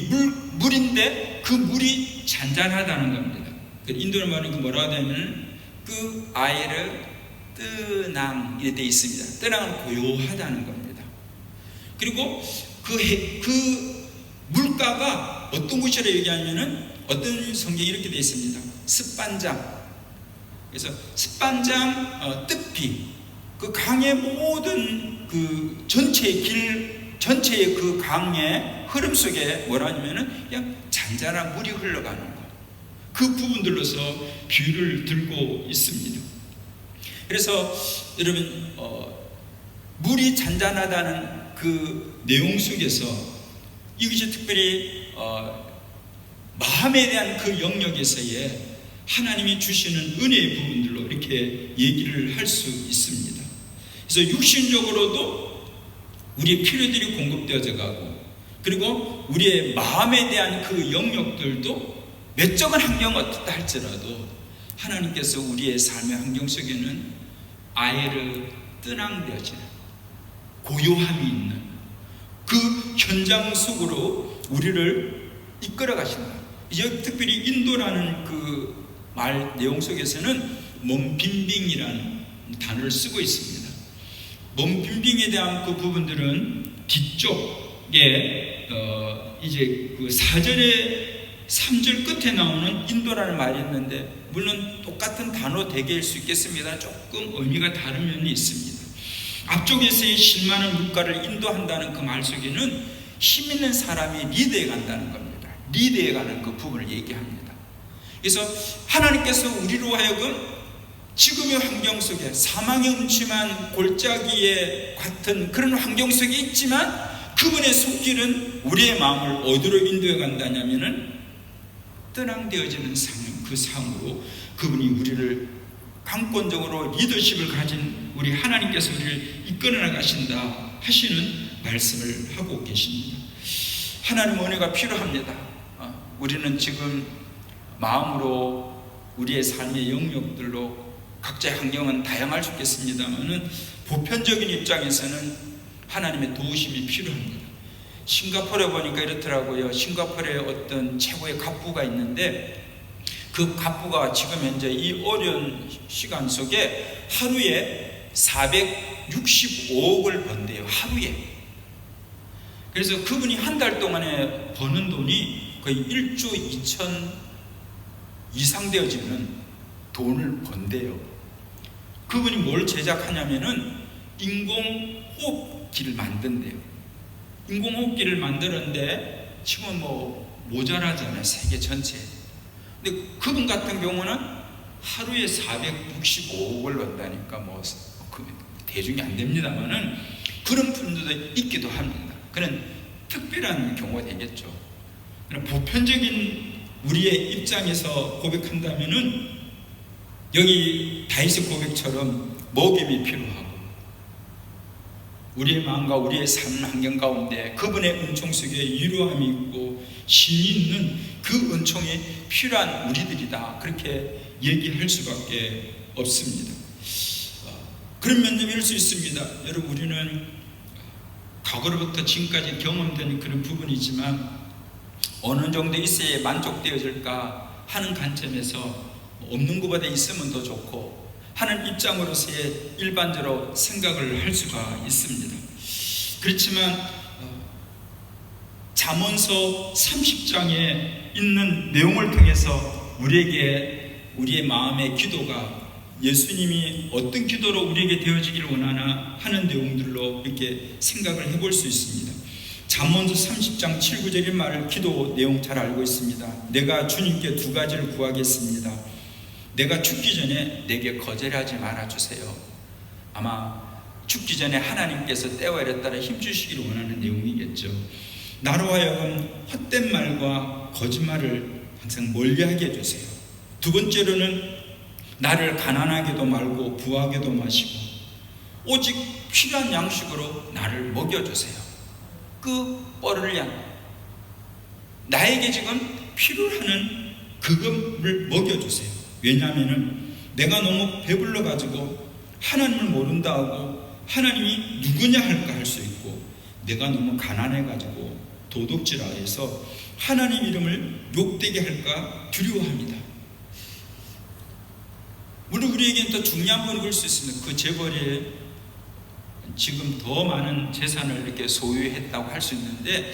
물인데 그 물이 잔잔하다는 겁니다. 인도의 말은 뭐라고 하냐면 그 아이를 뜨낭 이렇게 되어 있습니다. 뜨낭은 고요하다는 겁니다. 그리고 그 물가가 어떤 곳이라 얘기하면은 어떤 성경이 이렇게 되어 있습니다. 습반장. 그래서 습반장 뜻비 그 강의 모든 그 전체의 그 강의 흐름 속에 뭐라 하냐면은 그냥 잔잔한 물이 흘러가는 것. 그 부분들로서 비유를 들고 있습니다. 그래서 여러분 물이 잔잔하다는 그 내용 속에서 이것이 특별히 마음에 대한 그 영역에서의 하나님이 주시는 은혜의 부분들로 이렇게 얘기를 할 수 있습니다. 그래서 육신적으로도 우리의 필요들이 공급되어져 가고 그리고 우리의 마음에 대한 그 영역들도 외적인 환경은 어떻다 할지라도 하나님께서 우리의 삶의 환경 속에는 아예르 뜨낭되어지는 고요함이 있는 그 현장 속으로 우리를 이끌어 가신다. 여기 특별히 인도라는 그 말 내용 속에서는 몸빈빙이라는 단어를 쓰고 있습니다. 몸빈빙에 대한 그 부분들은 뒤쪽에 이제 그 4절에 3절 끝에 나오는 인도라는 말이 있는데 물론 똑같은 단어 대개일 수 있겠습니다. 조금 의미가 다른 면이 있습니다. 앞쪽에서의 실 많은 물가를 인도한다는 그 말 속에는 힘 있는 사람이 리드해 간다는 겁니다. 리드해 가는 그 부분을 얘기합니다. 그래서 하나님께서 우리로 하여금 지금의 환경 속에 사망의 음침한 골짜기에 같은 그런 환경 속에 있지만 그분의 손길은 우리의 마음을 어디로 인도해 간다냐면은 떠낭되어지는 상황, 그 상황으로 그분이 우리를 강권적으로 리더십을 가진 우리 하나님께서 우리를 이끌어 나가신다 하시는 말씀을 하고 계십니다. 하나님 은혜가 필요합니다. 우리는 지금 마음으로 우리의 삶의 영역들로 각자의 환경은 다양할 수 있겠습니다만은 보편적인 입장에서는 하나님의 도우심이 필요합니다. 싱가포르에 보니까 이렇더라고요. 싱가포르에 어떤 최고의 갑부가 있는데 그 갑부가 지금 현재 이 어려운 시간 속에 하루에 465억을 번대요. 하루에. 그래서 그분이 한 달 동안에 버는 돈이 거의 1조 2천 이상 되어지는 돈을 번대요. 그분이 뭘 제작하냐면은 인공호흡기를 만든대요. 인공호흡기를 만들었는데 지금 뭐 모자라잖아요. 세계 전체에. 근데 그분 같은 경우는 하루에 465억을 번다니까 뭐 대중이 안 됩니다만은 그런 분들도 있기도 합니다. 그런 특별한 경우가 되겠죠. 보편적인 우리의 입장에서 고백한다면은 여기 다윗의 고백처럼 먹임이 필요하고 우리의 마음과 우리의 삶 환경 가운데 그분의 은총 속에 위로함이 있고 신이 있는 그 은총이 필요한 우리들이다. 그렇게 얘기할 수밖에 없습니다. 그런 면도 이럴 수 있습니다. 여러분, 우리는 과거로부터 지금까지 경험된 그런 부분이지만 어느 정도 있어야 만족되어질까 하는 관점에서 없는 것보다 있으면 더 좋고 하는 입장으로서의 일반적으로 생각을 할 수가 있습니다. 그렇지만 잠언서 30장에 있는 내용을 통해서 우리의 마음의 기도가 예수님이 어떤 기도로 우리에게 되어지기를 원하나 하는 내용들로 이렇게 생각을 해볼 수 있습니다. 잠언서 30장 7, 9절의 말을 기도 내용 잘 알고 있습니다. 내가 주님께 두 가지를 구하겠습니다. 내가 죽기 전에 내게 거절하지 말아주세요. 아마 죽기 전에 하나님께서 때와 이래 따라 힘주시기를 원하는 내용이겠죠. 나로 하여금 헛된 말과 거짓말을 항상 멀리하게 해주세요. 두 번째로는 나를 가난하게도 말고 부하게도 마시고 오직 필요한 양식으로 나를 먹여주세요. 그 뻘을 향해 나에게 지금 필요하는 그것을 먹여주세요. 왜냐하면 내가 너무 배불러가지고 하나님을 모른다 하고 하나님이 누구냐 할까 할 수 있고, 내가 너무 가난해가지고 도둑질하여서 하나님 이름을 욕되게 할까 두려워합니다. 물론 우리에게는 더 중요한 건 그럴 수 있습니다. 그 재벌이 지금 더 많은 재산을 이렇게 소유했다고 할 수 있는데,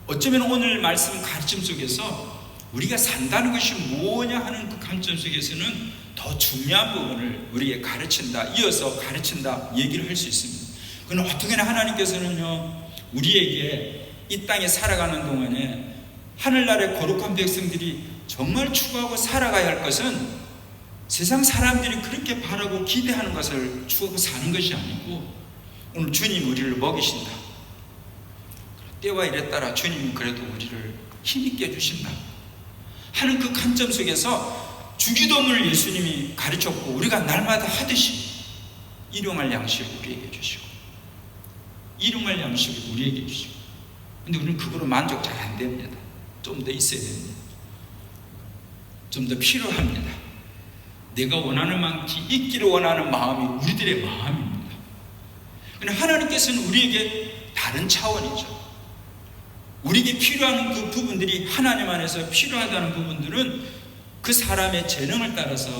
어쩌면 오늘 말씀 가르침 속에서 우리가 산다는 것이 뭐냐 하는 그 관점 속에서는 더 중요한 부분을 우리에게 가르친다, 이어서 가르친다 얘기를 할 수 있습니다. 그건 어떻게나 하나님께서는요, 우리에게 이 땅에 살아가는 동안에 하늘나라의 거룩한 백성들이 정말 추구하고 살아가야 할 것은 세상 사람들이 그렇게 바라고 기대하는 것을 추구하고 사는 것이 아니고, 오늘 주님 우리를 먹이신다, 때와 일에 따라 주님은 그래도 우리를 힘있게 해주신다 하는 그 관점 속에서 주기도문을 예수님이 가르쳤고, 우리가 날마다 하듯이 일용할 양식을 우리에게 주시고 일용할 양식을 우리에게 주시고, 근데 우리는 그거로 만족 잘 안 됩니다. 좀 더 있어야 됩니다. 좀 더 필요합니다. 내가 원하는 만큼 있기를 원하는 마음이 우리들의 마음입니다. 그런데 하나님께서는 우리에게 다른 차원이죠. 우리에게 필요한 그 부분들이, 하나님 안에서 필요하다는 부분들은 그 사람의 재능을 따라서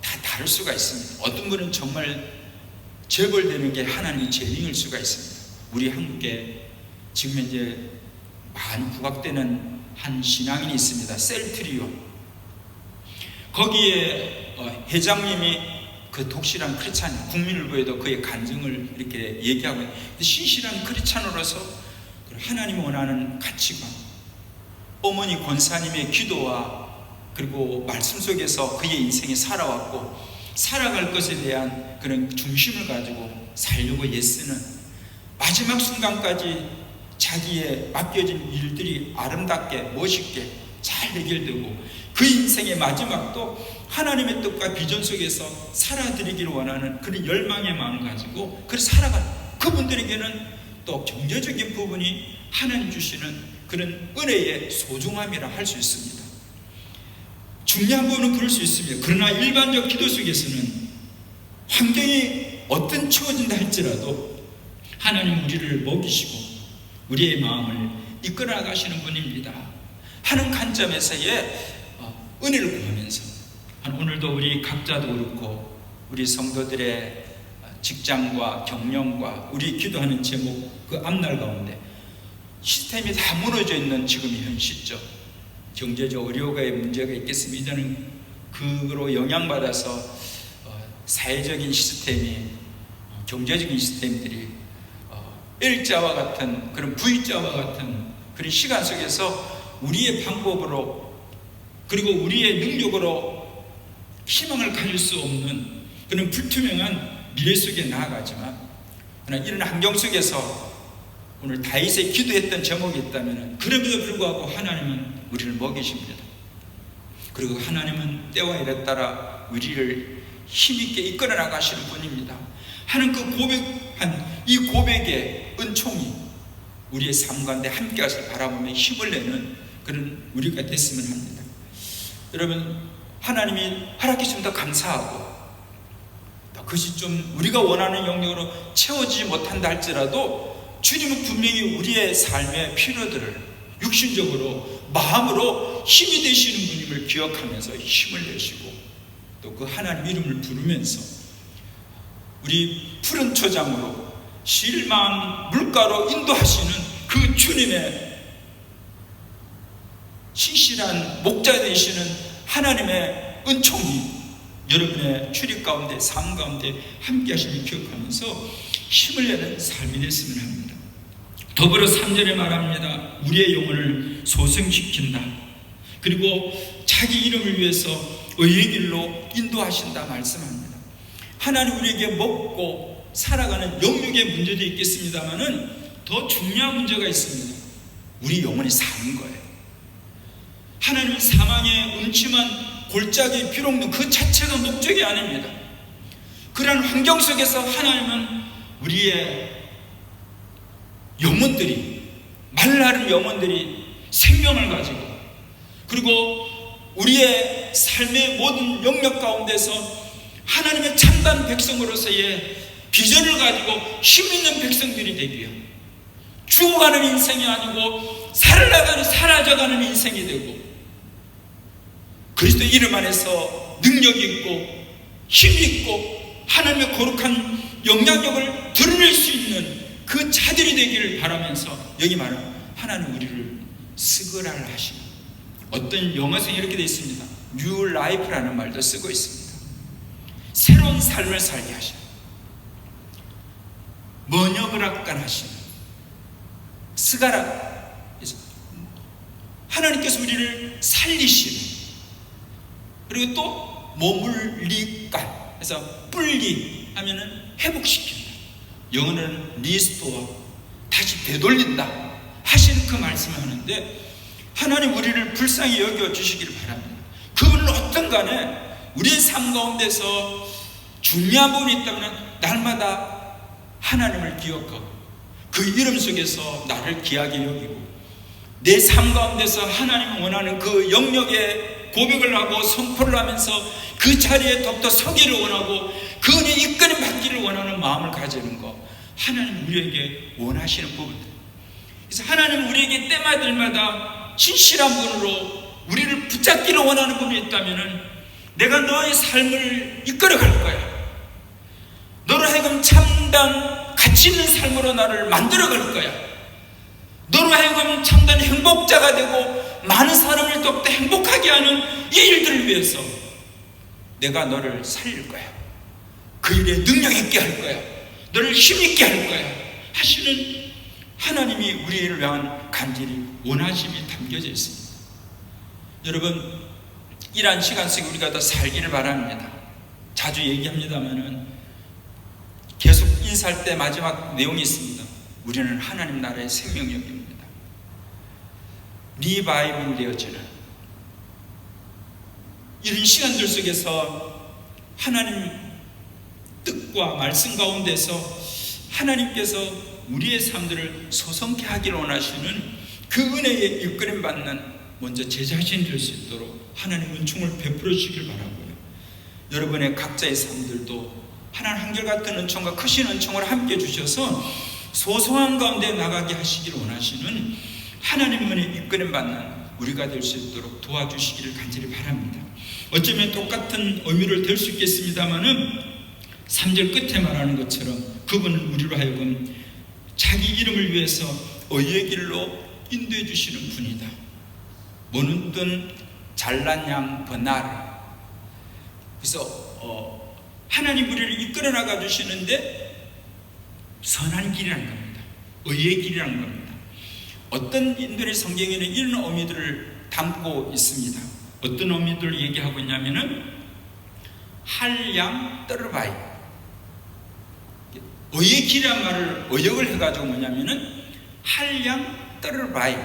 다 다를 수가 있습니다. 어떤 분은 정말 재벌되는 게 하나님의 재능일 수가 있습니다. 우리 한국에 지금 이제 많이 부각되는 한 신앙인이 있습니다. 셀트리온. 거기에 회장님이 그 독실한 크리스찬, 국민일보에도 그의 간증을 이렇게 얘기하고 있는데, 신실한 크리스찬으로서 하나님이 원하는 가치관, 어머니 권사님의 기도와 그리고 말씀 속에서 그의 인생이 살아왔고, 살아갈 것에 대한 그런 중심을 가지고 살려고 애쓰는, 마지막 순간까지 자기의 맡겨진 일들이 아름답게 멋있게 잘 해결되고, 그 인생의 마지막도 하나님의 뜻과 비전 속에서 살아드리기를 원하는 그런 열망의 마음을 가지고 그래서 살아가는 그분들에게는 또 경제적인 부분이 하나님 주시는 그런 은혜의 소중함이라 할 수 있습니다. 중요한 부분은 그럴 수 있습니다. 그러나 일반적 기도 속에서는 환경이 어떤 치워진다 할지라도 하나님 우리를 먹이시고 우리의 마음을 이끌어 나가시는 분입니다 하는 관점에서의 은혜를 구하면서, 오늘도 우리 각자도 그렇고 우리 성도들의 직장과 경영과 우리 기도하는 제목 그 앞날 가운데 시스템이 다 무너져 있는 지금의 현 시점, 경제적 의료가의 문제가 있겠습니다. 이제는 그거로 영향받아서 사회적인 시스템이, 경제적인 시스템들이 L자와 같은 그런 V자와 같은 그런 시간 속에서 우리의 방법으로 그리고 우리의 능력으로 희망을 가질 수 없는 그런 불투명한 미래 속에 나아가지만, 그러나 이런 환경 속에서 오늘 다윗이 기도했던 제목이 있다면, 그럼에도 불구하고 하나님은 우리를 먹이십니다. 그리고 하나님은 때와 일에 따라 우리를 힘있게 이끌어 나가시는 분입니다 하는 그 고백한 이 고백의 은총이 우리의 삶 가운데 함께 하실 바라보며 힘을 내는 그런 우리가 됐으면 합니다. 여러분, 하나님이 허락해 주셔서 감사하고, 그것이 좀 우리가 원하는 영역으로 채워지지 못한다 할지라도 주님은 분명히 우리의 삶의 필요들을 육신적으로 마음으로 힘이 되시는 분임을 기억하면서 힘을 내시고, 또 그 하나님 이름을 부르면서 우리 푸른 초장으로 실망 물가로 인도하시는 그 주님의 신실한 목자 되시는 하나님의 은총이 여러분의 출입 가운데, 삶 가운데 함께 하심을 기억하면서 힘을 내는 삶이 됐으면 합니다. 더불어 3절에 말합니다. 우리의 영혼을 소생시킨다. 그리고 자기 이름을 위해서 의의 길로 인도하신다 말씀합니다. 하나님 우리에게 먹고 살아가는 영육의 문제도 있겠습니다만은 더 중요한 문제가 있습니다. 우리 영혼이 사는 거예요. 하나님은 사망의 음침한 골짜기 비록 그 자체가 목적이 아닙니다. 그러한 환경 속에서 하나님은 우리의 영혼들이, 말라른 영혼들이 생명을 가지고, 그리고 우리의 삶의 모든 영역 가운데서 하나님의 참된 백성으로서의 비전을 가지고 힘있는 백성들이 되기 위해 죽어가는 인생이 아니고 사라져가는 인생이 되고, 그리스도 이름 안에서 능력 있고 힘 있고 하나님의 거룩한 영향력을 드러낼 수 있는 그 자들이 되기를 바라면서, 여기 말하는 하나님 우리를 스그랄 하시는, 어떤 영어성이 이렇게 되어 있습니다. New Life라는 말도 쓰고 있습니다. 새로운 삶을 살게 하시는, 머녀그락간 하시는, 스가라, 하나님께서 우리를 살리시는, 그리고 또 머물리간, 그래서 뿔리 하면은 회복시킨다, 영어는 리스토어, 다시 되돌린다 하시는 그 말씀을 하는데, 하나님 우리를 불쌍히 여겨주시기를 바랍니다. 그분은 어떤 간에 우리의 삶 가운데서 중요한 부분이 있다면 날마다 하나님을 기억하고 그 이름 속에서 나를 귀하게 여기고, 내 삶 가운데서 하나님이 원하는 그 영역에 고백을 하고 선포를 하면서 그 자리에 더욱더 서기를 원하고 그 은혜 이끌림 받기를 원하는 마음을 가지는 것, 하나님 우리에게 원하시는 부분들. 그래서 하나님 우리에게 때마들마다 진실한 분으로 우리를 붙잡기를 원하는 부분이 있다면, 내가 너의 삶을 이끌어갈 거야, 너로 하여금 참된 가치 있는 삶으로 나를 만들어갈 거야, 너로 하여금 참된 행복자가 되고 많은 사람을 더욱더 행복하게 하는 이 일들을 위해서 내가 너를 살릴 거야, 그 일에 능력 있게 할 거야, 너를 힘있게 할 거야 하시는 하나님이 우리를 위한 간절히 원하심이 담겨져 있습니다. 여러분, 이러한 시간 속에 우리가 더 살기를 바랍니다. 자주 얘기합니다만은 계속 인사할 때 마지막 내용이 있습니다. 우리는 하나님 나라의 생명력입니다. 리바이벌 되어지는 이런 시간들 속에서 하나님 뜻과 말씀 가운데서 하나님께서 우리의 삶들을 소성케 하기를 원하시는 그 은혜에 이끌림 받는 먼저 제 자신이 될 수 있도록 하나님 은총을 베풀어 주시길 바라고요. 여러분의 각자의 삶들도 하나님 한결같은 은총과 크신 은총을 함께 주셔서 소소한 가운데 나가게 하시기를 원하시는 하나님 은혜에 이끌림 받는 우리가 될 수 있도록 도와주시기를 간절히 바랍니다. 어쩌면 똑같은 의미를 들 수 있겠습니다만은 3절 끝에 말하는 것처럼 그분은 우리로 하여금 자기 이름을 위해서 의의 길로 인도해 주시는 분이다. 모는 뜬 잘난 양 버나르. 그래서 하나님 우리를 이끌어 나가 주시는데 선한 길이라는 겁니다. 의의 길이라는 겁니다. 어떤 인도의 성경에는 이런 의미들을 담고 있습니다. 어떤 의미들을 얘기하고 있냐면은 할양 떠르바이, 의의 길이란 말을 의역을 해가지고 뭐냐면은 할양 떠르바이.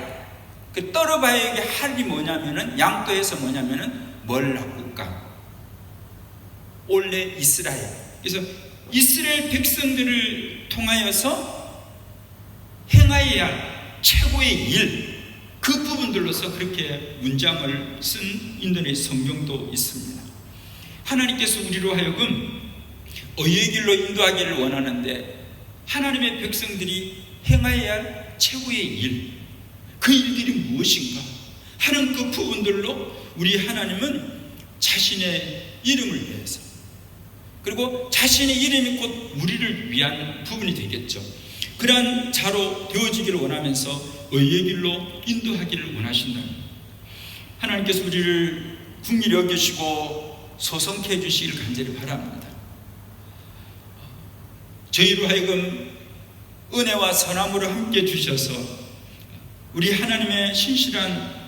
그 떠르바이에게 할이 뭐냐면은 양도에서 뭐냐면은 멀라국가 올레 이스라엘. 그래서 이스라엘 백성들을 통하여서 행하여야 할 최고의 일, 그 부분들로서 그렇게 문장을 쓴 인도네시아 성경도 있습니다. 하나님께서 우리로 하여금 의의 길로 인도하기를 원하는데 하나님의 백성들이 행해야 할 최고의 일, 그 일들이 무엇인가 하는 그 부분들로 우리 하나님은 자신의 이름을 위해서, 그리고 자신의 이름이 곧 우리를 위한 부분이 되겠죠. 그러한 자로 되어지기를 원하면서 의의 길로 인도하기를 원하신다는, 하나님께서 우리를 긍휼히 여기시고 소성케 해주시기를 간절히 바랍니다. 저희로 하여금 은혜와 선함으로 함께 주셔서 우리 하나님의 신실한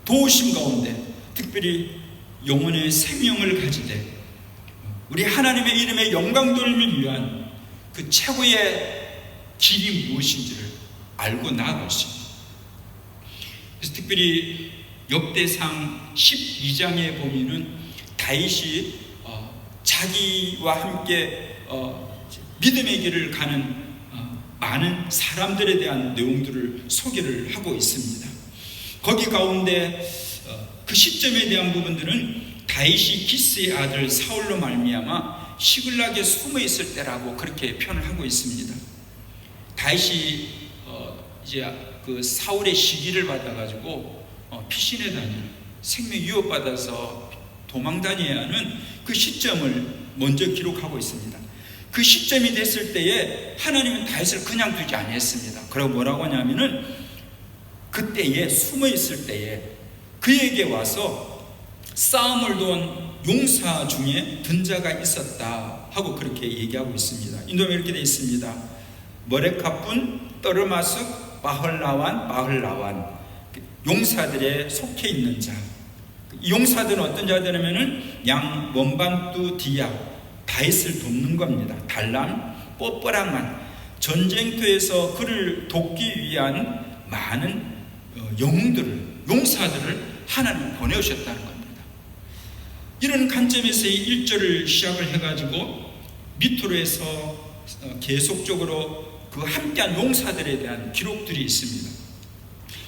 도우심 가운데 특별히 영혼의 생명을 가지되 우리 하나님의 이름의 영광 돌림을 위한 그 최고의 길이 무엇인지를 알고 나아갈 수 있습니다. 그래서 특별히 역대상 12장에 보면은 다윗이 자기와 함께 믿음의 길을 가는 많은 사람들에 대한 내용들을 소개를 하고 있습니다. 거기 가운데 그 시점에 대한 부분들은 다윗이 기스의 아들 사울로 말미암아 시글락에 숨어 있을 때라고 그렇게 표현을 하고 있습니다. 다윗이 이제 그 사울의 시기를 받아가지고 피신해 다니는, 생명 위협받아서 도망 다녀야 하는 그 시점을 먼저 기록하고 있습니다. 그 시점이 됐을 때에 하나님은 다윗을 그냥 두지 않았습니다. 그리고 뭐라고 하냐면은 그때에 숨어 있을 때에 그에게 와서 싸움을 도운 용사 중에 든 자가 있었다 하고 그렇게 얘기하고 있습니다. 인도에 이렇게 되어 있습니다. 머레카뿐 떠르마숙 바흘라완 용사들에 속해 있는 자. 이 용사들은 어떤 자들이냐면은 양 원반뚜 디야, 다윗을 돕는 겁니다. 달람 뽀뽀랑만, 전쟁터에서 그를 돕기 위한 많은 영웅들을, 용사들을 하나님 보내오셨다는 겁니다. 이런 관점에서의 1절을 시작을 해가지고 밑으로 해서 계속적으로 그 함께한 용사들에 대한 기록들이 있습니다.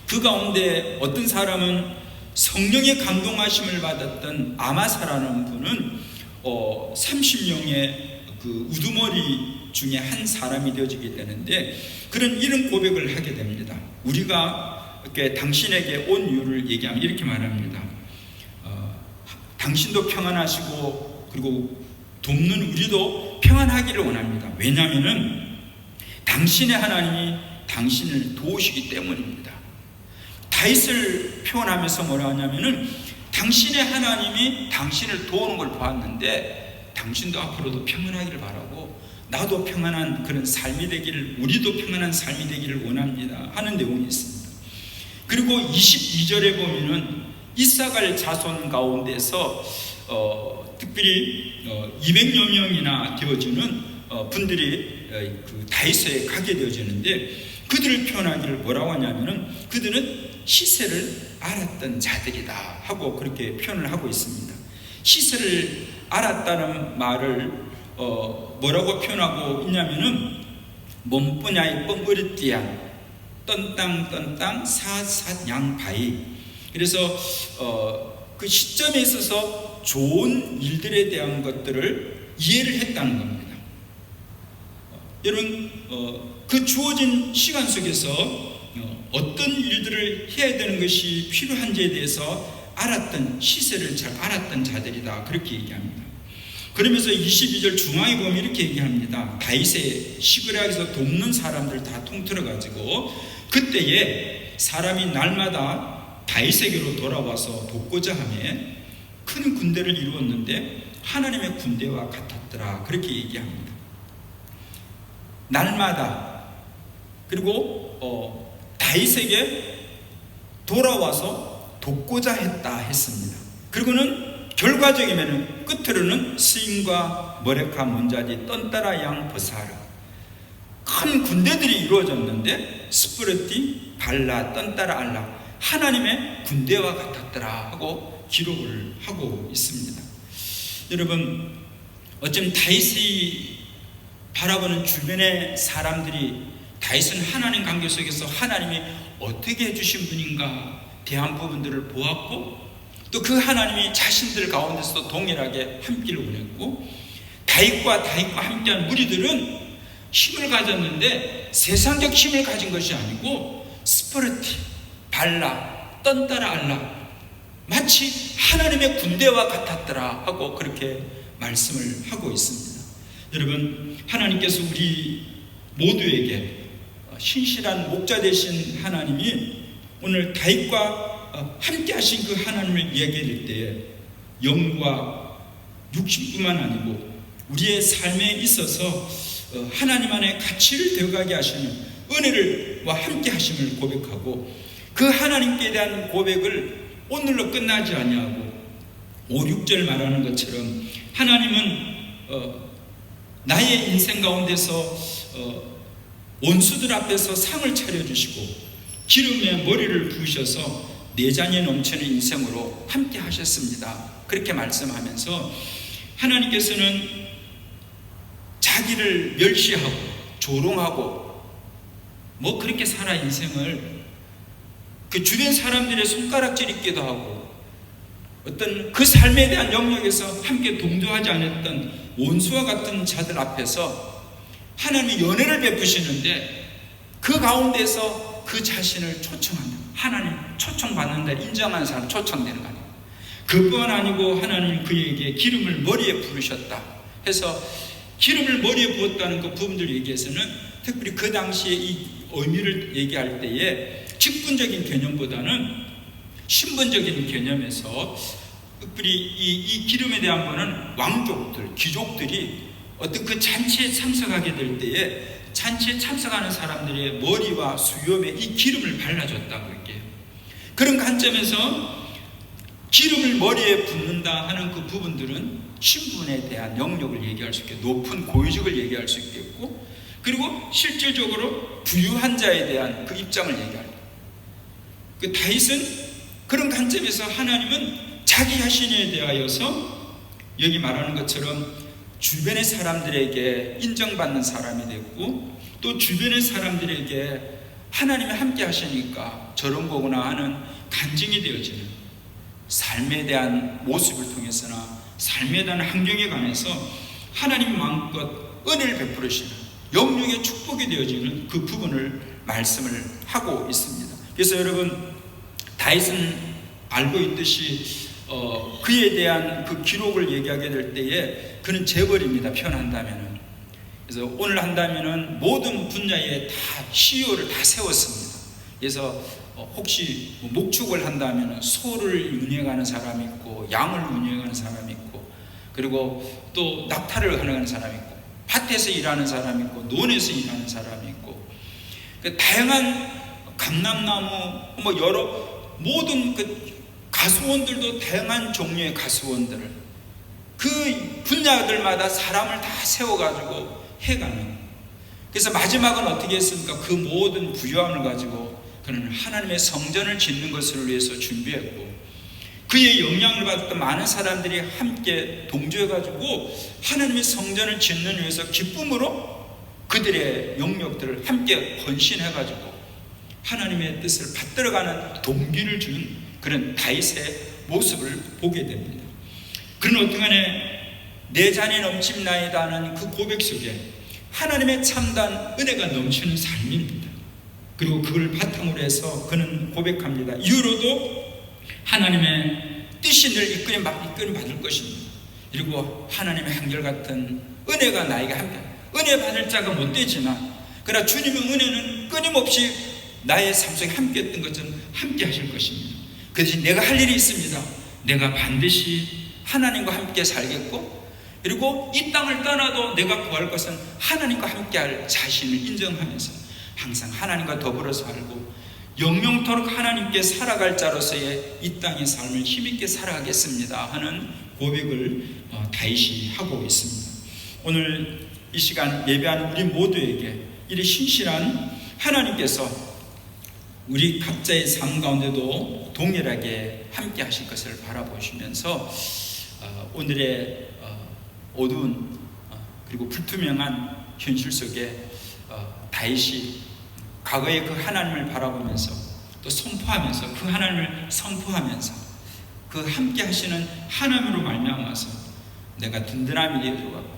그 가운데 어떤 사람은 성령의 감동하심을 받았던 아마사라는 분은 30명의 그 우두머리 중에 한 사람이 되어지게 되는데, 그런 이런 고백을 하게 됩니다. 우리가 이렇게 당신에게 온 이유를 얘기하면 이렇게 말합니다. 당신도 평안하시고 그리고 돕는 우리도 평안하기를 원합니다. 왜냐하면은 당신의 하나님이 당신을 도우시기 때문입니다. 다윗을 표현하면서 뭐라 하냐면은 당신의 하나님이 당신을 도우는 걸 보았는데 당신도 앞으로도 평안하기를 바라고 나도 평안한 그런 삶이 되기를, 우리도 평안한 삶이 되기를 원합니다 하는 내용이 있습니다. 그리고 22절에 보면은 이사갈 자손 가운데서 특별히 200여 명이나 되어지는 분들이 그 다윗에 가게 되어지는데, 그들을 표현하기를 뭐라고 하냐면은 그들은 시세를 알았던 자들이다 하고 그렇게 표현을 하고 있습니다. 시세를 알았다는 말을 뭐라고 표현하고 있냐면은 몸뿌냐이 뻥으르띠양 떤땅 사삿양바이. 그래서 그 시점에 있어서 좋은 일들에 대한 것들을 이해를 했다는 겁니다. 여러분 그 주어진 시간 속에서 어떤 일들을 해야 되는 것이 필요한지에 대해서 알았던, 시세를 잘 알았던 자들이다 그렇게 얘기합니다. 그러면서 22절 중앙에 보면 이렇게 얘기합니다. 다윗의 시그락에서 돕는 사람들 다 통틀어 가지고 그때에 사람이 날마다 다윗에게로 돌아와서 돕고자 하며 큰 군대를 이루었는데 하나님의 군대와 같았더라 그렇게 얘기합니다. 날마다, 그리고 다윗에게 돌아와서 돕고자 했다 했습니다. 그리고는 결과적이면 끝으로는 스임과 머레카 문자디 떤따라 양 버사르, 큰 군대들이 이루어졌는데 스프르티 발라 떤따라 알라, 하나님의 군대와 같았더라 하고 기록을 하고 있습니다. 여러분 어쩜 다윗이 바라보는 주변의 사람들이 다윗은 하나님 관계 속에서 하나님이 어떻게 해주신 분인가 대한 부분들을 보았고, 또 그 하나님이 자신들 가운데서도 동일하게 함께를 원했고, 다윗과 함께한 무리들은 힘을 가졌는데 세상적 힘을 가진 것이 아니고 스포르티, 발라, 떤따라 알라, 마치 하나님의 군대와 같았더라 하고 그렇게 말씀을 하고 있습니다. 여러분, 하나님께서 우리 모두에게 신실한 목자 되신 하나님이 오늘 다윗과 함께 하신 그 하나님을 이야기할 때에 영과 육신뿐만 아니고 우리의 삶에 있어서 하나님 안에 가치를 되어가게 하시는 은혜와 함께 하심을 고백하고, 그 하나님께 대한 고백을 오늘로 끝나지 아니하고 5, 6절 말하는 것처럼 하나님은 나의 인생 가운데서 원수들 앞에서 상을 차려주시고 기름에 머리를 부으셔서 내장이 넘치는 인생으로 함께 하셨습니다. 그렇게 말씀하면서 하나님께서는 자기를 멸시하고 조롱하고 뭐 그렇게 살아 인생을 그 주변 사람들의 손가락질 있기도 하고 어떤 그 삶에 대한 영역에서 함께 동조하지 않았던 원수와 같은 자들 앞에서 하나님이 연애를 베푸시는데 그 가운데서 그 자신을 초청한다. 하나님 초청받는다, 인정하는 사람 초청되는 거 아니에요. 그뿐만 아니고 하나님 그에게 기름을 머리에 부으셨다 해서 기름을 머리에 부었다는 그 부분들 얘기해서는 특별히 그 당시에 이 의미를 얘기할 때에 직분적인 개념보다는 신분적인 개념에서 특별히 이 기름에 대한 거는 왕족들, 귀족들이 어떤 그 잔치에 참석하게 될 때에 잔치에 참석하는 사람들의 머리와 수염에 이 기름을 발라줬다고 할게요. 그런 관점에서 기름을 머리에 붓는다 하는 그 부분들은 신분에 대한 영역을 얘기할 수 있겠고, 높은 고위직을 얘기할 수 있겠고, 그리고 실질적으로 부유한 자에 대한 그 입장을 얘기할 때, 그 다윗은 그런 관점에서 하나님은 자기 자신에 대하여서 여기 말하는 것처럼 주변의 사람들에게 인정받는 사람이 됐고, 또 주변의 사람들에게 하나님이 함께 하시니까 저런 거구나 하는 간증이 되어지는 삶에 대한 모습을 통해서나 삶에 대한 환경에 관해서 하나님 마음껏 은혜를 베풀으시는 영육의 축복이 되어지는 그 부분을 말씀을 하고 있습니다. 그래서 여러분, 다윗은 알고 있듯이 그에 대한 그 기록을 얘기하게 될 때에 그는 재벌입니다. 표현한다면은. 그래서 오늘 한다면은 모든 분야에 다 CEO를 다 세웠습니다. 그래서 혹시 목축을 한다면은 소를 운영하는 사람이 있고, 양을 운영하는 사람이 있고, 그리고 또 낙타를 하는 사람이 있고, 밭에서 일하는 사람이 있고, 논에서 일하는 사람이 있고, 그 다양한 감람나무 뭐 여러 모든 그 가수원들도 다양한 종류의 가수원들을 그 분야들마다 사람을 다 세워가지고 해가는. 그래서 마지막은 어떻게 했습니까? 그 모든 부유함을 가지고 그는 하나님의 성전을 짓는 것을 위해서 준비했고, 그의 영향을 받았던 많은 사람들이 함께 동조해가지고 하나님의 성전을 짓는 위해서 기쁨으로 그들의 영역들을 함께 헌신해가지고 하나님의 뜻을 받들어가는 동기를 주는 그런 다윗의 모습을 보게 됩니다. 그는 어떠간에 내 잔이 넘침나이다 하는 그 고백 속에 하나님의 참다한 은혜가 넘치는 삶입니다. 그리고 그걸 바탕으로 해서 그는 고백합니다. 이후로도 하나님의 뜻이 늘 이끌림 받을 것입니다. 그리고 하나님의 한결같은 은혜가 나에게 함께, 은혜 받을 자가 못 되지만 그러나 주님의 은혜는 끊임없이 나의 삶 속에 함께 했던 것처럼 함께 하실 것입니다. 그 대신 내가 할 일이 있습니다. 내가 반드시 하나님과 함께 살겠고, 그리고 이 땅을 떠나도 내가 구할 것은 하나님과 함께 할 자신을 인정하면서 항상 하나님과 더불어 살고 영영토록 하나님께 살아갈 자로서의 이 땅의 삶을 힘있게 살아가겠습니다 하는 고백을 다윗이 하고 있습니다. 오늘 이 시간 예배하는 우리 모두에게 이리 신실한 하나님께서 우리 각자의 삶 가운데도 동일하게 함께 하실 것을 바라보시면서 오늘의 어두운 그리고 불투명한 현실 속에 다윗이 과거의 그 하나님을 바라보면서 또 선포하면서 그 하나님을 선포하면서 그 함께 하시는 하나님으로 말미암아서 내가 든든함이 되어주고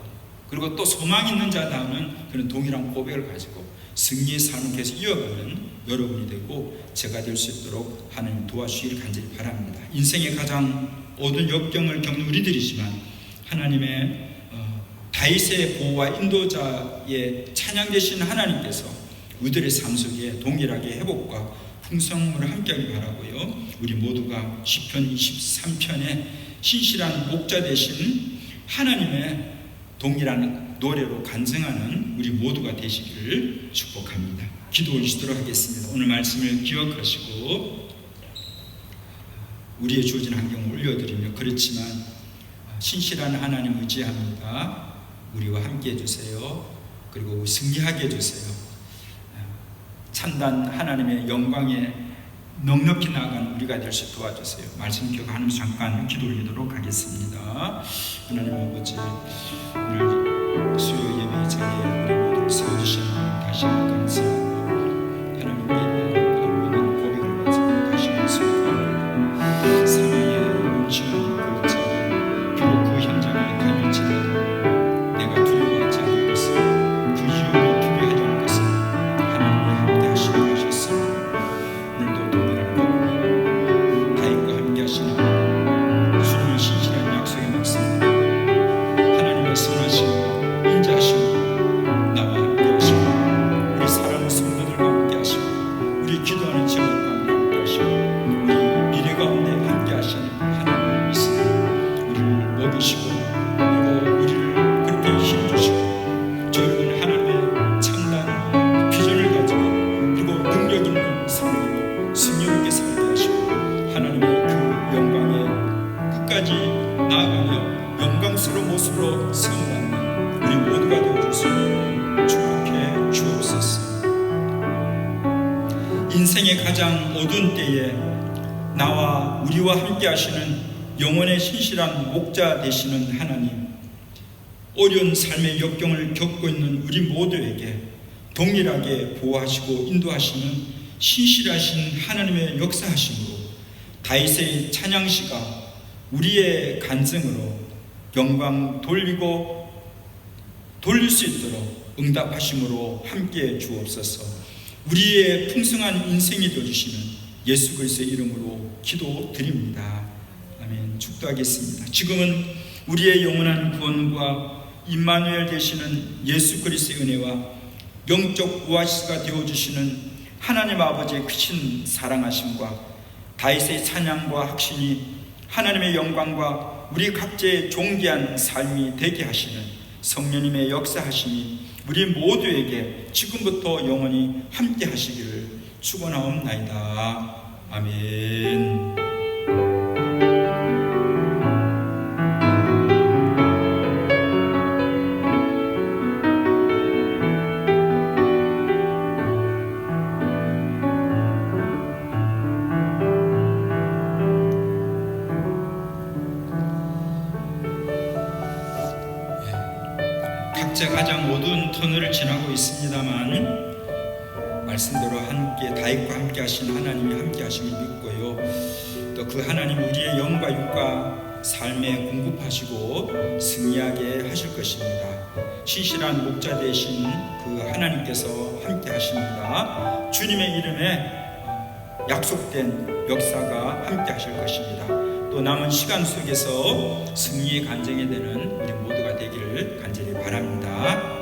그리고 또 소망 있는 자다는 그런 동일한 고백을 가지고 승리의 삶을 계속 이어가는 여러분이 되고 제가 될 수 있도록 하나님 도와주시길 간절히 바랍니다. 인생의 가장 어두운 역경을 겪는 우리들이지만 하나님의 다윗의 보호와 인도자의 찬양 되신 하나님께서 우리들의 삶 속에 동일하게 회복과 풍성함을 함께하기 바라고요. 우리 모두가 시편 23편의 신실한 목자 되신 하나님의 동일한 노래로 간증하는 우리 모두가 되시기를 축복합니다. 기도 올리시도록 하겠습니다. 오늘 말씀을 기억하시고 우리의 주어진 환경을 올려드리며 그렇지만 신실한 하나님 의지합니다. 우리와 함께 해주세요. 그리고 승리하게 해주세요. 참단 하나님의 영광에 넉넉히 나아가는 우리가 될 수 도와주세요. 말씀 기억하면서 잠깐 기도 올리도록 하겠습니다. 하나님 아버지, 오늘 수요 예배 자리에 우리 모두 세워주시는 다시 한번 감사합니다. 하나님께 하고 있는 고백을 가지고 다시 한번 수고합니다. 사망의 음침한 골짜기 비록 그 현장에 가면지라도 내가 두려워하지 않을 것은 그 이유를 두려워하지 않을 것은 하나님이 함께 하시고 하셨습니다. 오늘도 동일한 고백으로 다윗과 함께 하시는 주님의 신실한 약속의 말씀입니다. 하나님의 선하심과 인자하심과 나와 함께 하시고 우리 사랑하는 성도들과 함께 하시고 우리 기도하는 제목과 함께 하시고 우리 미래 가운데 함께 하시는 하나님을 믿습니다. 우리를 먹이시고 그리고 우리를 그렇게 힘주시고 저희는 하나님의 참단 비전을 가지고 그리고 능력 있는 삶으로 승리있게 살게 하시고 하나님의 그 영광에 끝까지 나아가며 영광스러운 모습으로 세움받는 우리 모두가 되어줄 수 있는 축복해 주옵소서. 인생의 가장 어두운 때에 나와 우리와 함께 하시는 영원의 신실한 목자 되시는 하나님, 어려운 삶의 역경을 겪고 있는 우리 모두에게 동일하게 보호하시고 인도하시는 신실하신 하나님의 역사하심으로 다윗의 찬양시가 우리의 간증으로 영광 돌릴 수 있도록 응답하심으로 함께 주옵소서. 우리의 풍성한 인생이 되어주시는 예수 그리스도의 이름으로 기도드립니다. 아멘. 축도하겠습니다. 지금은 우리의 영원한 구원과 임마누엘 되시는 예수 그리스도의 은혜와 영적 오아시스가 되어주시는 하나님 아버지의 크신 사랑하심과 다윗의 찬양과 확신이 하나님의 영광과 우리 각자의 존귀한 삶이 되게 하시는 성령님의 역사하심이 우리 모두에게 지금부터 영원히 함께 하시기를 축원하옵나이다. 아멘. 각자 가장 어두운 터널을 지나고 있습니다만 말씀대로 함께 다윗과 함께 하신 하나님이 함께 하심을 믿고요. 또 그 하나님 우리의 영과 육과 삶에 공급하시고 승리하게 하실 것입니다. 신실한 목자 되신 그 하나님께서 함께 하십니다. 주님의 이름에 약속된 역사가 함께 하실 것입니다. 또 남은 시간 속에서 승리의 간증이 되는 우리 모두가 되기를 간절히 바랍니다.